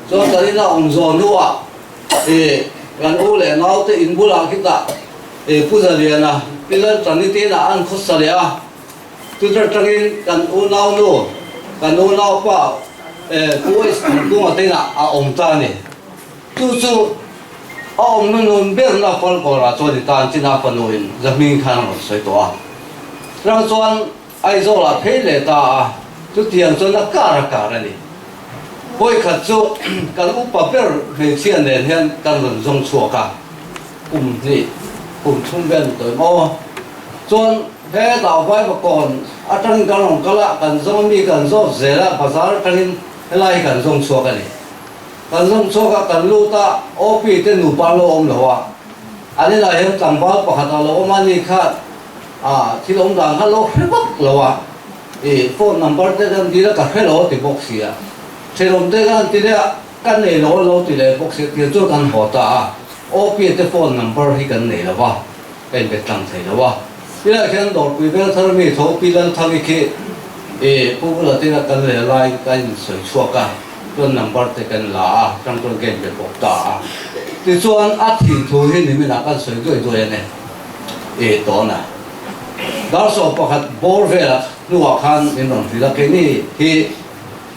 chuan tani na om zo nuwa kan u le nau te in bula kita puja liana pilan tani te na an khosa le a tu tra tangin kan u nau nu kan u nau pa ku is ku ma te na a om ta ni tu ông nó luôn biết là con có là cho đi tan trên áp phần nội mình khăn một sợi tỏa rằng cho ai cho là thấy lệ ta tu tiền cho nó cả này bôi khát cho cái úp bắp bơ về chiên này hiện cái lần dùng chua cả cùng chung bên tới mò cho thế tạo vai mà còn ở trong cái lòng cái lạ cần dùng mi cần dùng dễ là bây giờ cái này cần dùng chua cái này kan zong choka kan luta opi te nu pa lo om lo wa ani la hem tangwal pakhat lo omani kha thilom dang ha lo hrebak lo wa phone number te dam dira ka hello ti box ya thelom te kan ti le kan nei lo ti le box ti chu kan hota opi te phone number hi kan nei lo wa pen be tang thei lo wa pila khen dor pi vel thar mi tho pi lan thang ki pu la te kan le lai kan soi chuaka tuần number te kan la trong tuần game be bok ta ti chuan a thi thu hi ni mi na kan soi doi ne to na dar so pakhat bor vela nuwa khan in ron fi la ke ni hi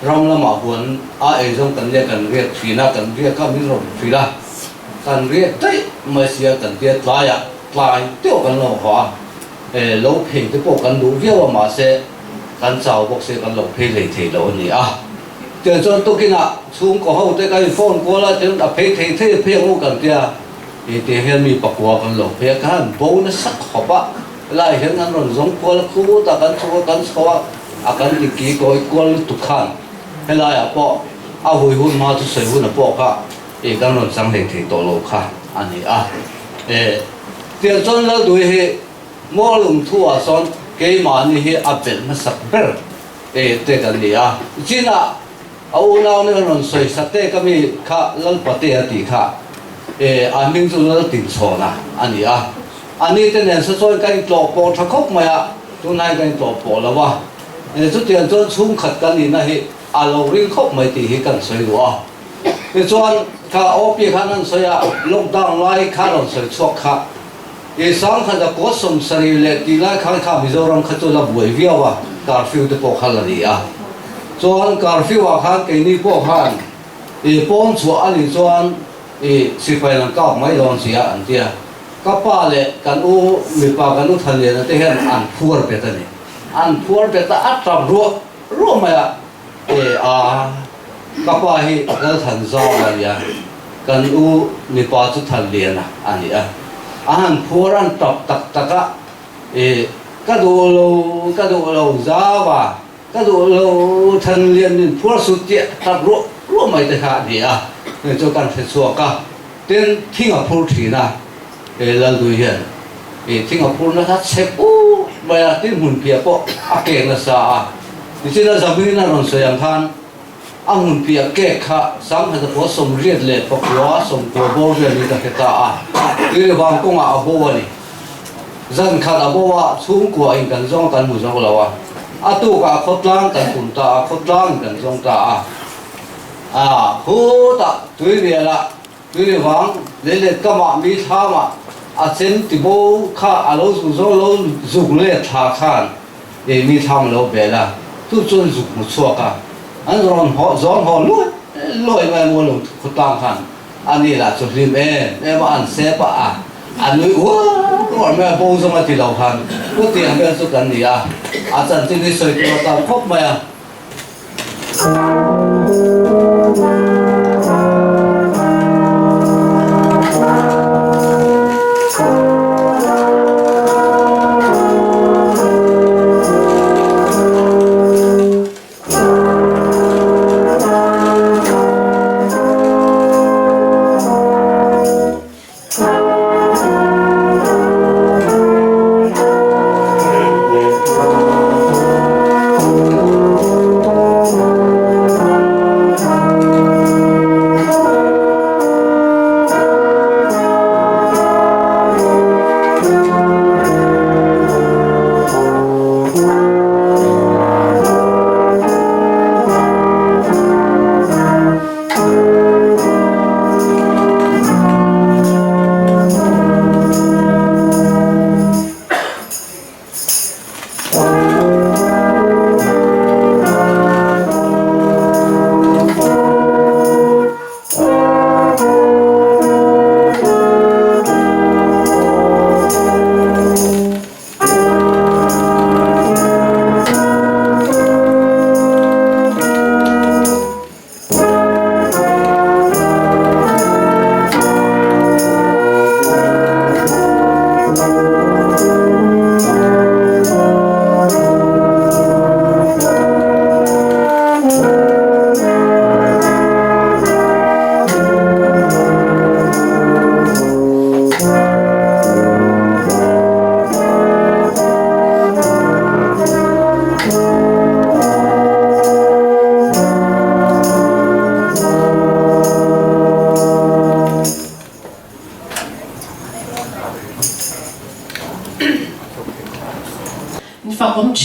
ram lama huan a jong kan le kan riat thina kan riat ka min ron fi la kan riat tai ma sia kan tiat tlai teo kan lo ha lo phei te po kan lu viawa ma se kan chau bok se kan lo phei le thei lo ni tiền cho tôi kia nè xuống có hậu tới cái phone của là tiếng đã phê thế phê ngô cần kia thì tiền hiện mi bạc qua con lộc phê cái bố nó sắc hộp á lại hiện anh rồi giống qua là khu ta cần số cần thì kỹ coi qua là tụt khăn hay là bỏ hồi hôn mà tôi sửa hôn là bỏ cả thì cần rồi sang thì tổ lộc khăn anh ấy tiền cho nó đuổi hệ mua lùng thua son cái mà như hệ bên nó sắc bэр thế cần gì chỉ là au nào nên còn soi sát te kami kha lal pate ati kha amin chu lal tin chona ani ani te nen sa choi kai to po thakop maya tu nai kai to po lawa chu tian chon chung khat kan ni na hi alo ring khop mai ti hi kan soi wa te chon kha opi khan an soya lockdown lai kha ron soi chok kha sang kha da ko som sari le ti lai kha mizoram kha chu la buai viawa curfew te po khala ni chuan curfew khan ke ni po khan pom chu ali chuan sipai lang ka mai lon sia an tia ka pa le kan u mi pa kan u than le na te hen an phuar pe ta ni an phuar pe ta atram ro ma ka pa hi kal than zo la ya kan u mi pa chu than le na ani an phuar an tak taka ka do lo zawa cái đồ lâu thân liên nên phun sụt tiệt tập ruộng mấy cái khác đi nên cho cần phải xóa cả tên Singapore thì na lần đầu tiên Singapore nó thật xếp bây giờ tên hùn bia po kẹt là sao thì chỉ là giờ mình là còn soi yang than hùn bia kẹt khá sáng hay là có sông riết lệ po quá sông po bò riết đi ta cái ta thì là vàng công à bò này dân khát à bò xuống của anh cần dòng cần mù dòng là tu ka khotlang kan kunta khotlang kan zong ta hu ta tui le wang le kama mi tha ma chen ti bo kha alo zu zo lo zuk le tha khan mi tham lo be la tu chon zuk mu chua ka an ron ho zong ho loi mai mo lo khotlang khan ani la chu lim ma an se pa anh nuôi còn mẹ bông xong thì đầu hàng có tiền bên số cần gì chân trên đi sợi cho tao khóc mày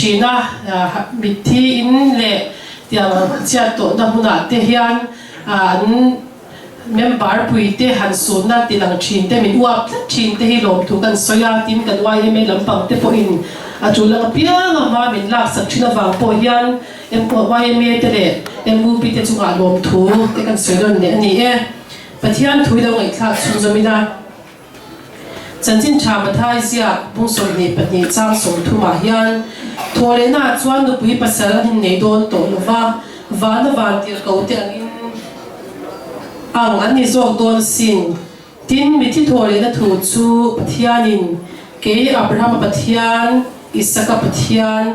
China mithi in le tiang chia to na huna te hian an member pui te han su na tilang thin te min uap thin te hi lom thu kan soya tin kan wai me lampang te po in a chulang piang ma min lak sak thina wang po hian em po wai me te le em mu pi te chunga lom thu te kan soilon ne ani e pathian thui lo ngai thla chu zamina Chanjin cha mathai sia bung so ni patni chang som thu ma hian thole na chuan nu pui pasal hin nei don to lova wa na van tir ko te angin ang ani zok don sin tin mi thi thole na thu chu pathianin ke Abraham pathian Isaka pathian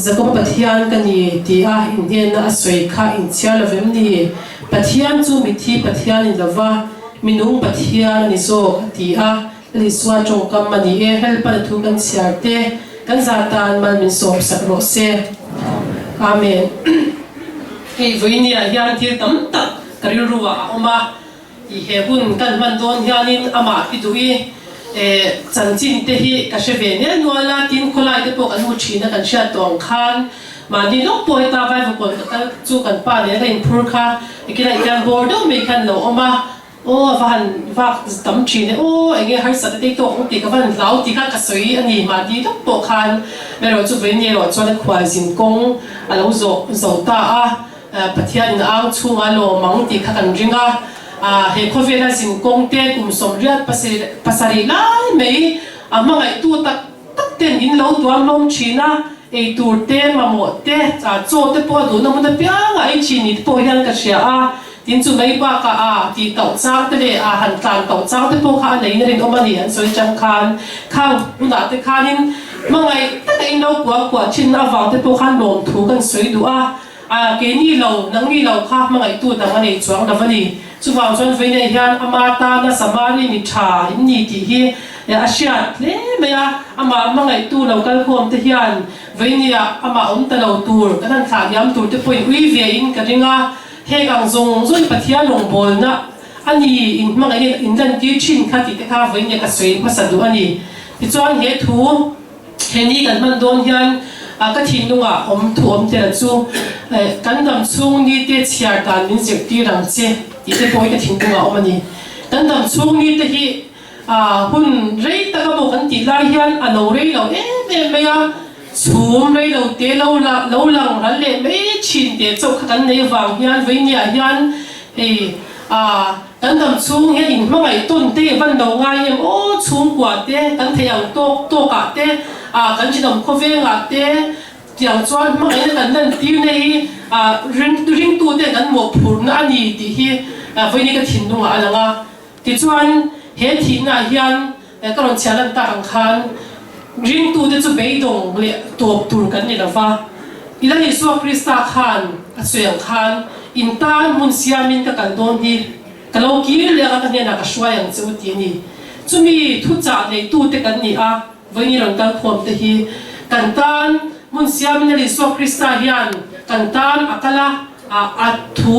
Jacob pathian kani ti a indian na asoi kha in chial vem ni pathian chu mi thi pathian in lova minung pathian ni zo ti a li swa chong kam mani e help pa thu kan siarte kan zatan man min som sak ro se amen e voini a yan thir tam tak karil ruwa oma I he hun kan man don hianin ama idui chanchin te hi ka sheve ne nuala tin kholai te pok an mu thina kan sha tong khan mani lok poi ta vai ko ka chu kan pa le rein phur kha ikila ikan bordo me kan lo oma o van vak tam chine o enge har sa te to ong ti ka van lau ti ka kasoi ani ma di lok po khan mero chu ve ni ro chon khwal sin kong alo zo ta a pathian in ang chunga lo mang ti kha kan ringa he khovela sin kong te kum som riat pasari lai mei amangai tu tak ten in lo tuam lom china e tur te mamo te cho te po du na mo na pya ngai chini po hian ka sia a tin chu mai ba ka ti tau chang te le han tlan tau chang te po kha nei na rin omani an soi chang khan khang una te khanin mangai ta nei lo kwa chin awang te po khan lom thu kan soi du ke ni lo nang ni lo kha mangai tu ta ngani chuang da vani chu wang chon ve nei hian amata na samari ni tha in ni ti hi asiat le mea ama mangai tu lo kal khom te hian veinia ama om ta lo tur kan thla yam tur te poi ui ve in ka ringa he gang zong zoi pathia long bol na ani in mangai in dan ti chin kha ti te kha veinia ka soi masadu ani ti chuan he thu he ni kan man don hian ka thin lunga om thu om te chu kan dam chung ni te chiar tan min jek ti rang che ti te poi ka thin lunga om ani kan dam chung ni te hi hun rei ta ka bo kan ti lai hian alo rei lo em ya chum rei lo te lo lang ran le me chin te chau kha kan nei wang hian veinia hian kan dam chung he in mangai ton te van do ngai em o chung kwa te kan theyang to ka te kan chidam kho ve nga te tiang chuan mangai na kan dan tir nei ring tu te kan mo phur na ani ti hi veinia ka thin lunga alanga ti chuan he thi na hian ka ron chalan ta ang khan ring tu de chu beidong le top tur kan ni lawa ila Yesu Krista khan asuyang khan intan mun siamin ka kan don hi kalau ki le ka kan na ka shwayang chu ti ni chumi thu cha nei tu te kan ni vani ron kal khom te hi kan tan mun siamin Yesu Krista hian kan tan akala thu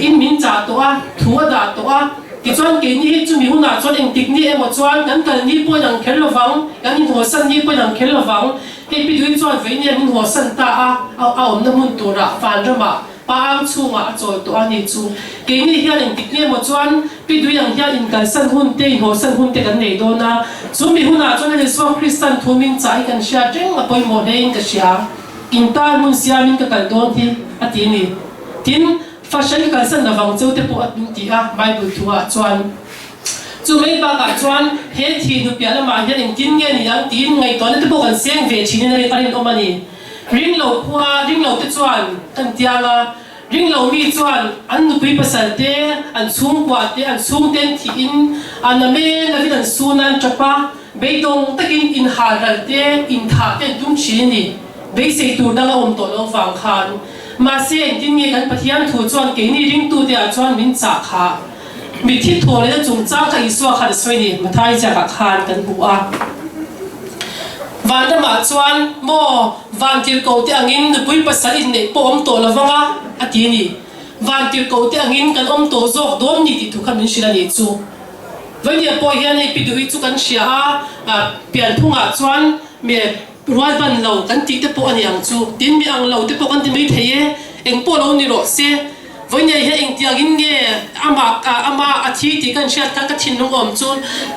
in min cha to thu da to ti chuan ke ni chu mi huna chuan eng tik ni emo chuan kan kal ni po nang khel lowang kan in ho san ni po nang khel lowang he pi dui chuan ve ni min ho san ta om na mun tura fan rama pa ang chunga choi to ani chu ke ni hian eng tik ni emo chuan pi dui ang hian in kal san hun te ho san hun te kan nei do na chu mi huna chuan le so Christian thumin chai kan sha teng apoi mo nei ka sha in ta mun siamin ka kal don hi ati ni tin fashion ka san na wang cheu te po at ti Bible thua chuan chu mai ba ka chuan he thi nu pia na ma hian in tin nge ni ang tin ngai to na te po kan seng ve chin na ri arin omani ring lo te chuan kan tianga ring lo mi chuan an nu pui pasal te an chung kwa te an chung ten thi in an me na vi an sunan chapa beidong takin in haral te in tha te dum chi ni be sei tur na om to lo wang khan ma se tin nge kan pathian thu chuan ke ni ring tu te chuan min cha kha mi thi thole na chung cha ka iswa kha soi ni mathai cha ka khan kan bu van da ma chuan mo van tir ko te angin nu pui pasal in nei po om to lawanga ati ni van tir ko te angin kan om to zok dom ni ti thu khan min shila ni chu vania po hian ei pi du chu kan sia pian thunga chuan me rual ban lo kan ti te po ani ang chu tin mi ang lo te po kan ti mi theye eng po lo ni ro se với nhà hiện anh tiếng in nghe ama athi thì kan share kan thin nong om chu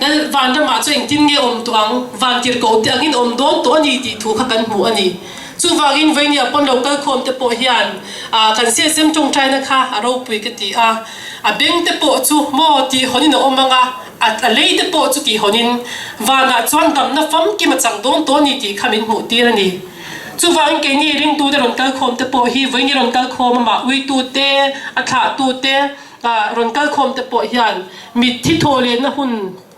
dal van ra ma chu anh tin nghe om tuang van tir ko tiếng in om don to ani ti thu kha kan mu ani chu wangin với nhà pon local khom te po hian kan se sem chong china kha aro pui ke ti beng te po chu mo ti honin omanga a lei te po chu ti honin vana chuan dam na fam ki ma chang don to ni ti khamin mu ti ani chu wang ke ni ring tu de ron kal khom te po hi với ni ron kal khom ma ui tu te a tha tu te ron kal khom te po hian mi thi thole na hun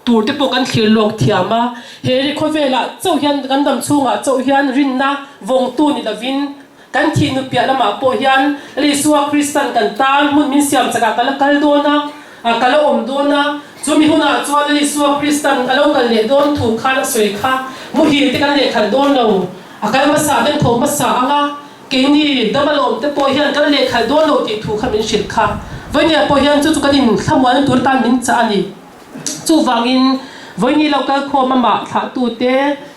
tur te po kan khir lok thiama he ri khovela chau hian kan dam chunga chau hian rin na vong tu ni da vin kan thi nu pia lama po hian li suwa christian kan tan mun min siam chaka kala kal dona kala om dona chu mi huna chuan li suwa christian alo kal le don thu khan soi kha mu hi te kan le khal don lo akal masa den thom masa anga ke ni dabalom te po hian kan le khal don lo ti thu khamin shil kha với nhà po hian chu kan in thamwan tur tan min cha ani chu wangin với ni local khom ma tha tu te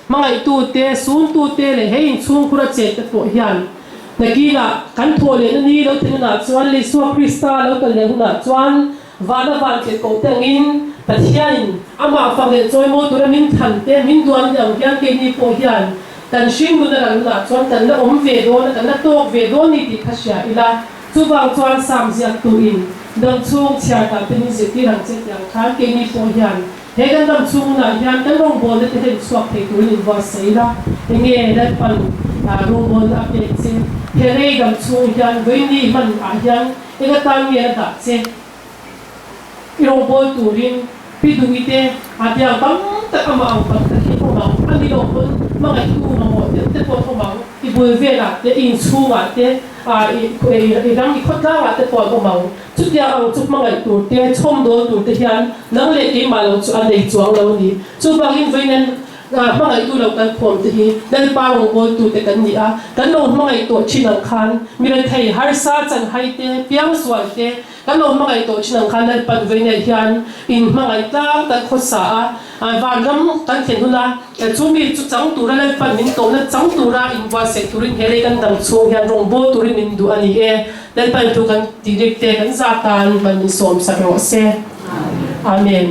mangai tu te sun tu te le hein chung khura che te po hian nakila kan thole ni lo thina chuan li suwa krista lo kal le huna chuan vana van ke ko tengin pathian ama fange choi mo tur min than te min duan yang kyang ke ni po hian kan shing bu na la chuan kan la om ve do na kan la tok ve do ni ti khasya ila chu wang chuan sam ziak tu in dam chung chia ta pe ni se ti rang che yang kha ke ni po hian he kan dam chung na hian kan rong bol te hen swak te tu in wa seila nge la pan rong bol a pe che he rei dam chung hian với ni man a hian e ga tang ye da che rong bol tu rin pi du ite a dia bang ta ama ang pan ta hi ko ma ani lo pon ma ngai tu ma mo te po ko ma i bu ve la te in chu wa te i rang i khot la wa te po ko ma chu dia ang chu ma ngai tu te chom do tu te hian nang le ke ma lo chu an dei chuang lo ni chu bang in ve nen ma ngai tu lo kan khom te hi dal pa rong bol tu te kan ni a kan lo ma ngai to chinang khan mi ren thei har sa chan hai te piang swal te kan lo ma ngai to chinang khan dal pan ve ne hian in ma ngai tang kan khot sa a van ram kan thlen huna chu mi chu chang tu ra le pan min to na chang tu ra in wa se turin hele kan dam chu hian rong bol turin min du ani e dal pan tu kan direct te kan za tan ban min som sa ro se amen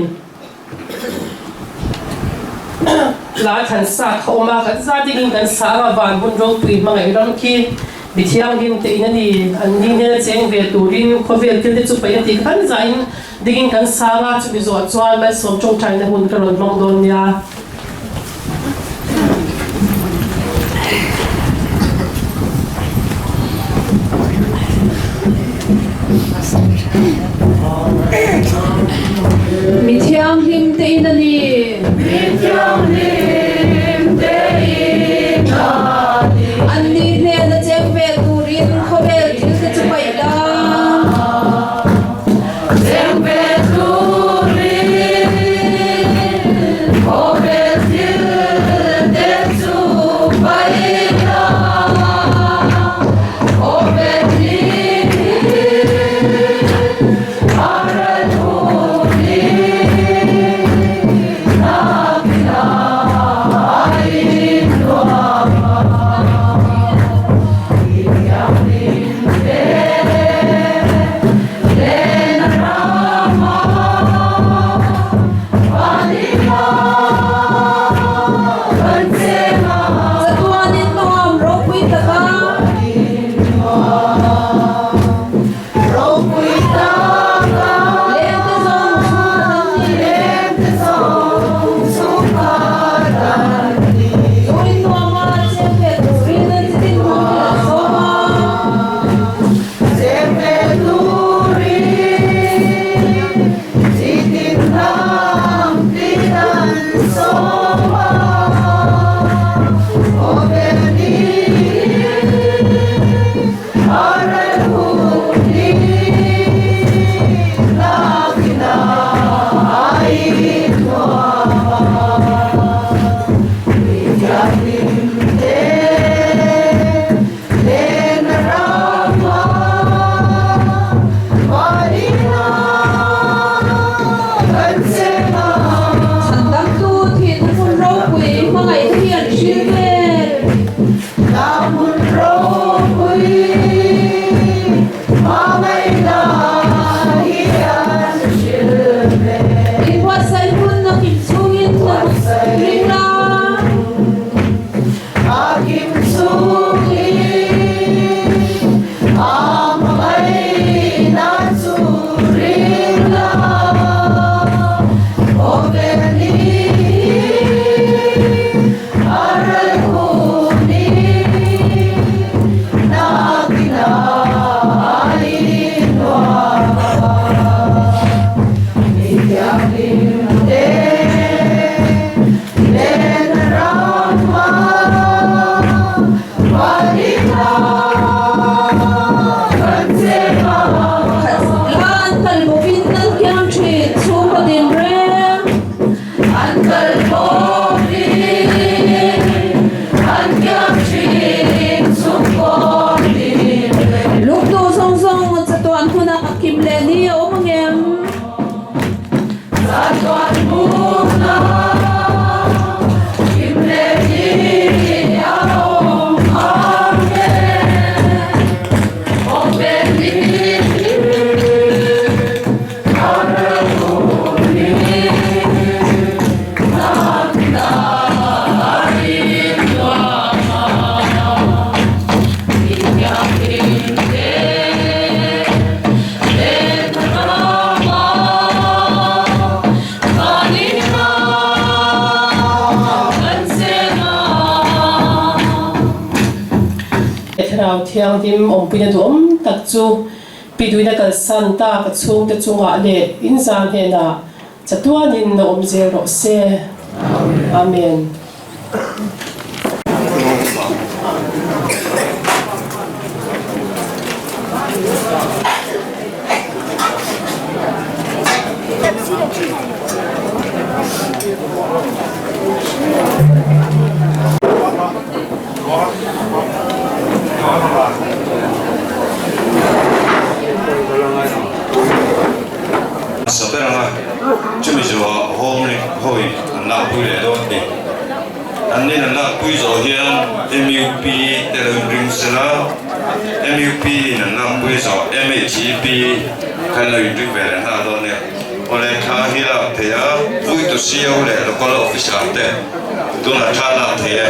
lá khăn sa khâu ma khăn sa đi kan sa ma van bun ro pui ma ngai ram ki bi thiang him te in ani an ni ne cheng ve turin kho ve tel te chu pai ti khan zain digin kan sa nga chu bi zo chuan mai som chong thai na hun karon mong don ya mi thiang him te in ani mi thiang him te in ani an ni ne na cheng ve turin kho ve til te chu pai la cheng ve turin kho ve thiang dim om pina du om tak chu piduina kal san ta ka chung te chunga le in zan he na chatuanin na om zel ro se amen Sebenarnya cuma cuma hoi nak boleh doang deh. Ane nak boleh zohian MUP dalam ringselah MUP nak boleh zo MATP kalau itu berenang doang deh. Oleh kahila dia boleh tu siapa le lokal officer deh. Tu nak cakap dia.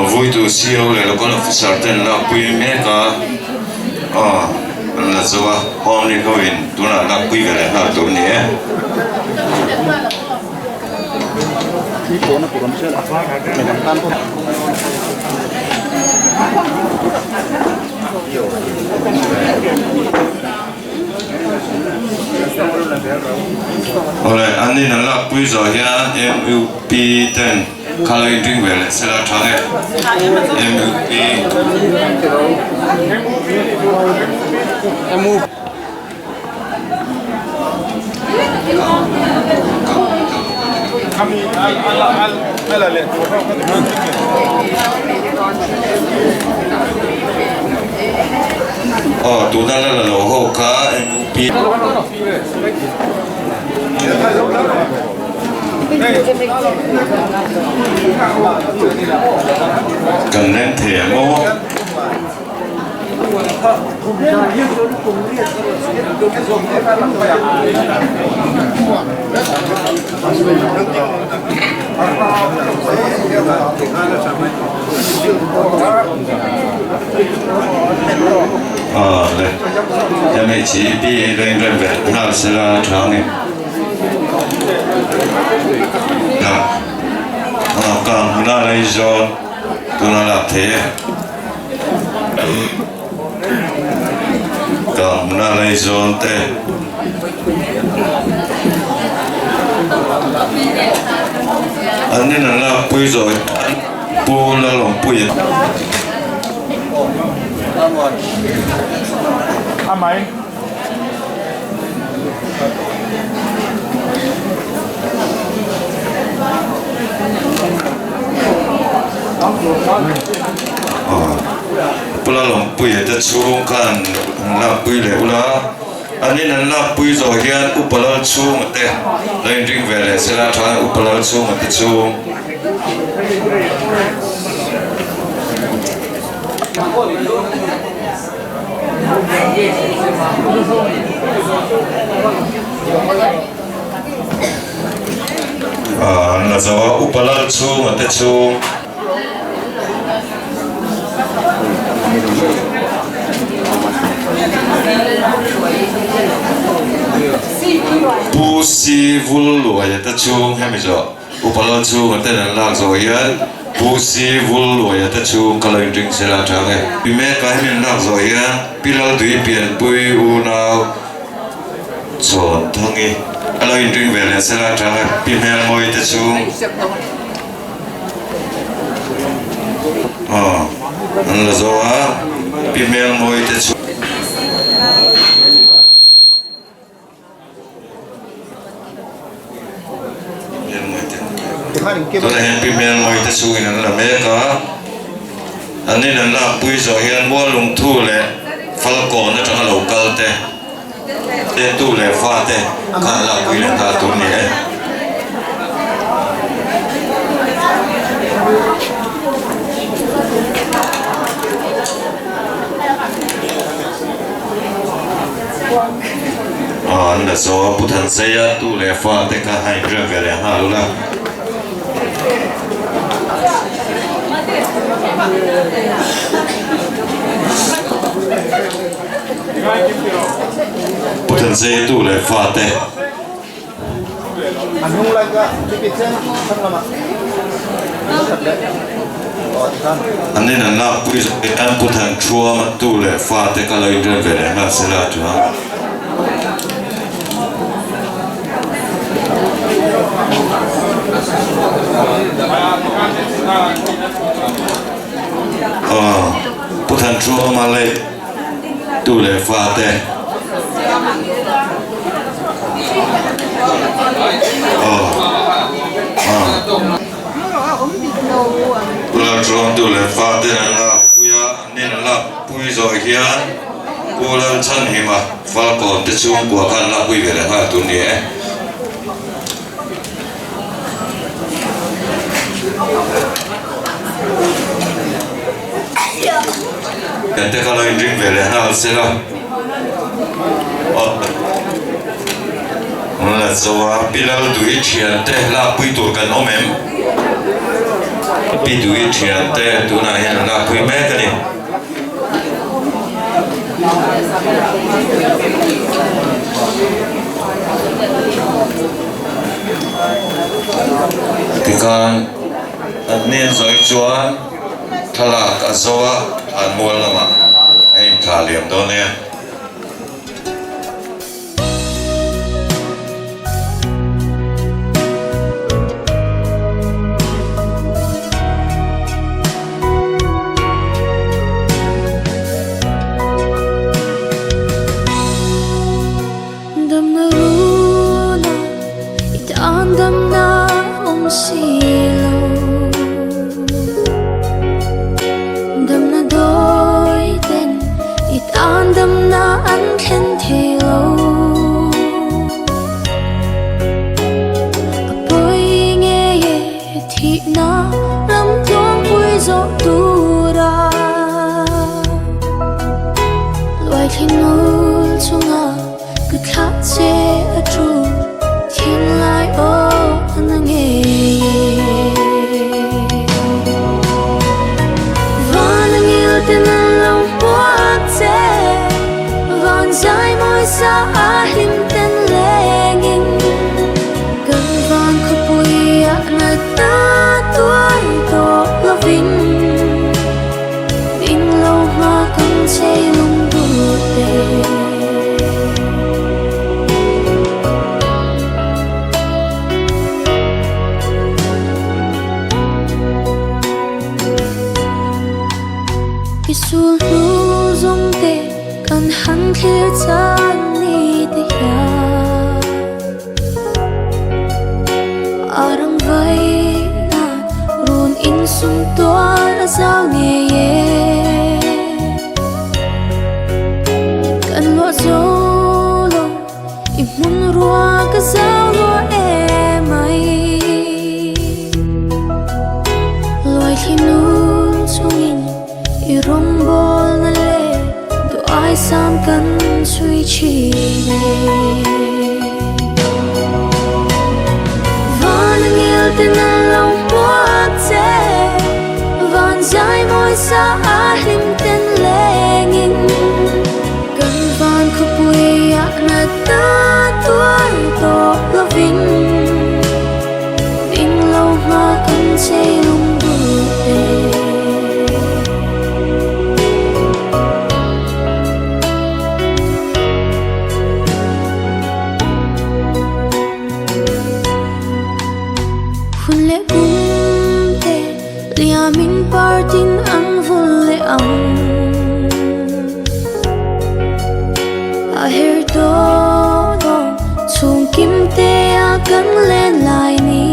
Vui tu siêu là con officer tên là Quy Mega là do hôm nay có in tu là Quy về lại ha tu nhé Oleh anh đi là Quy rồi ha MUP tên kalau itu boleh setelah thang MUP kami ala le tu dah lah logo ka MUP cần nên thẻ mô đây em ấy chỉ đi lên lên về nào sẽ là tháng này càng na lấy giòn tôi nói là thế càng na lấy giòn thế anh nên là bùi rồi bùi là lòng bùi anh mày pula lompui ada cung kan lapui le pula ani nan lapui zo hian upalal chung te lain ring vele sela tha upalal chung te chung na zo upalal chung te chung Pusi vulu aja ta chung hay mấy giờ, upalon chung ở tên là lạc rồi á, pusi vulu aja ta chung kalau yang drink sẽ là trắng ấy, bime cái mình lạc rồi á, pilal tùy biển bui u nào, chọn thằng ấy, kalau yang drink về là sẽ là trắng ấy, bime ngồi ta chung, là rồi á, bime ngồi ta chung. tôi là hiện pin mọi thứ suy nghĩ là mấy cả anh nên là bây giờ hiện mua lùng thu lệ phật cổ nó trong local te tu lệ pha te khăn là bây giờ ta tu này anh là do bút thần xây tu lệ pha te cả hai đứa về lại ha luôn là bút thần xây tu lệ pha te anh không lại cả cái việc trên thân là mà anh nên là bây giờ anh bút thần chua mà tu lệ pha te cả lời đứa về lại ha sẽ là chúa bút thần chua mà lại tu lệ pha te là trong tu lệ pha te là bây nên là bây giờ hiện cô là chân hi mà pha còn tự chung của khăn là bây về là ha tu này hiện tại kalau indri về là ha sẽ là là do pilal đuổi chuyện thế là quy tụ cần ôm em bị đuổi chuyện thế tụi này là quy mẹ cái này thì con nên rồi chúa thà là cả số anh mua là mà em thà liệm đó nè chung kim te a kan len lai ni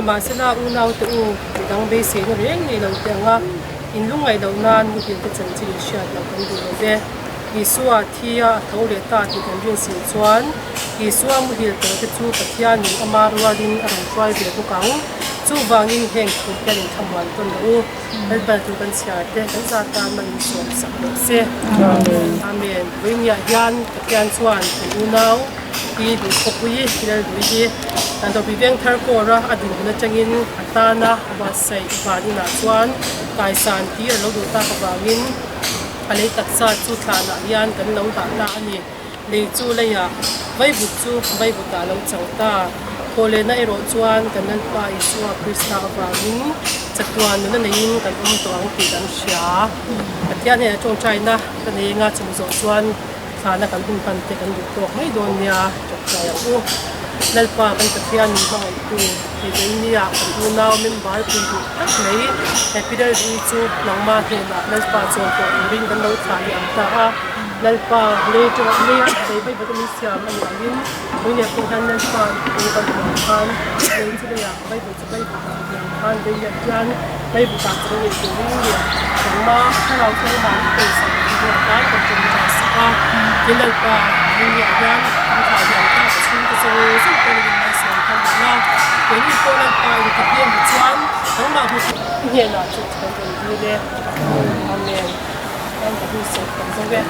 ni ma se na u nau te u dang be se no reng ni lo te nga in lu ngai lo nan ni te chan chi sha la kan du lo de Isua thia thole ta ti kan rin sin chuan Isua mu hil te chu pathian ni amarwa din an trai be tu kang chu wangin heng thu kan in thamwan ton lo bel bel tu kan sia te kan za ta man so sak lo se amen wing ya yan pathian chuan u nau i du khopui hilal du ji an do biveng thar ko ra adin na changin atana wa sai bani na chuan kai san ti lo du ta ka wangin alei taksa chu thana hian kan lo da na ani le chu le ya vai bu chu vai bu ta lo changta khole na ero chuan kan nan pa Isua Krista awangin chatuan na nein kan to ang ti dan sha atian he chong china kan ne nga chung zo chuan thana kan hun pan te kan du to mai don nia chok cha ya u lalpa kan pathian ni ma tu he nia kan u naw men bar pu du tak nei epidal ri chu nangma he na lalpa chon ko ring kan lo tha ni anta a lalpa le chu le dei bai ba mi siam ani angin oi ne ko han lalpa ko kan han le chu le ya bai bu chu bai bu han dei ya jan bai bu ta chu ni chu ni ma ha lo chu ma ko sa ni ya ka ko chu ta sa ke lalpa ni ya jan ta ya ta chu ko so so ko ni ma sa ka na ko ni ko lalpa ni ka pia mi chuan ang ma hu ni na chu kan ni le amen ang ka hu so kan so ve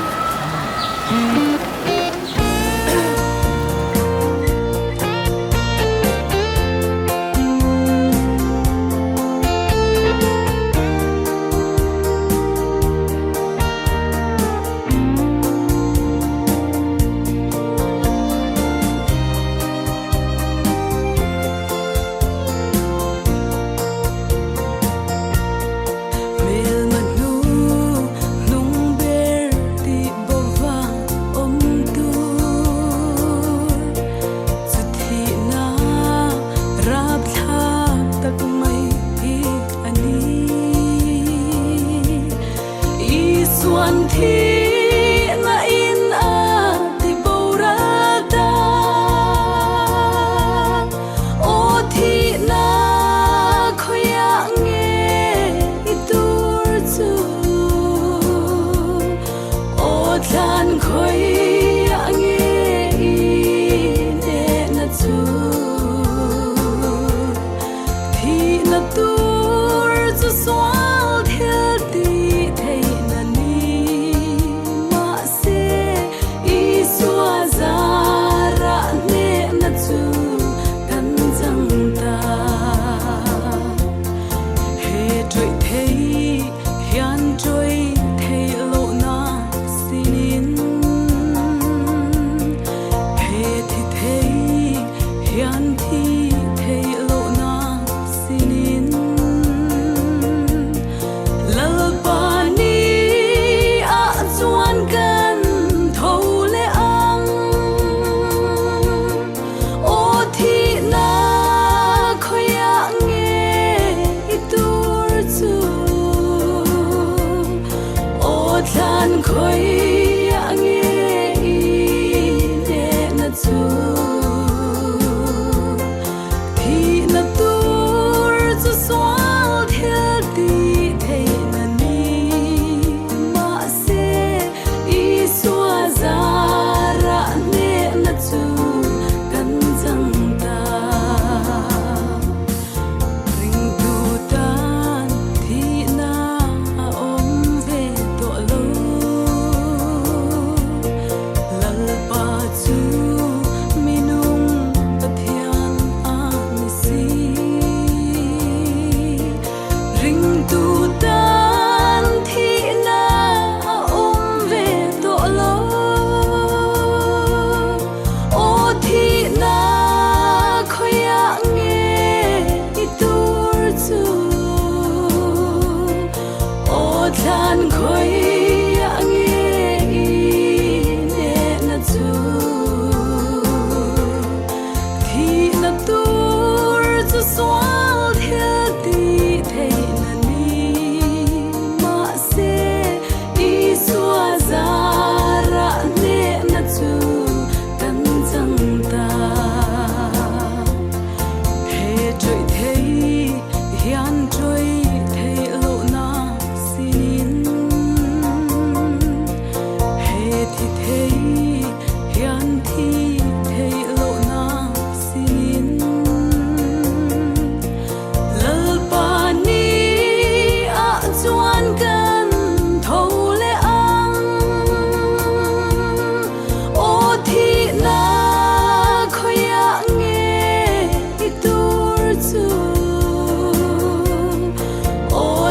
trôi thế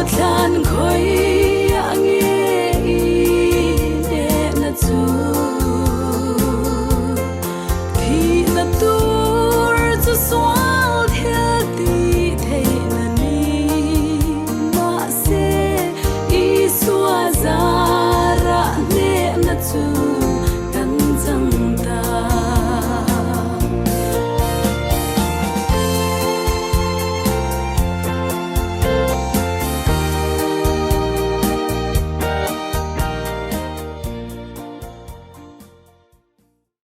thla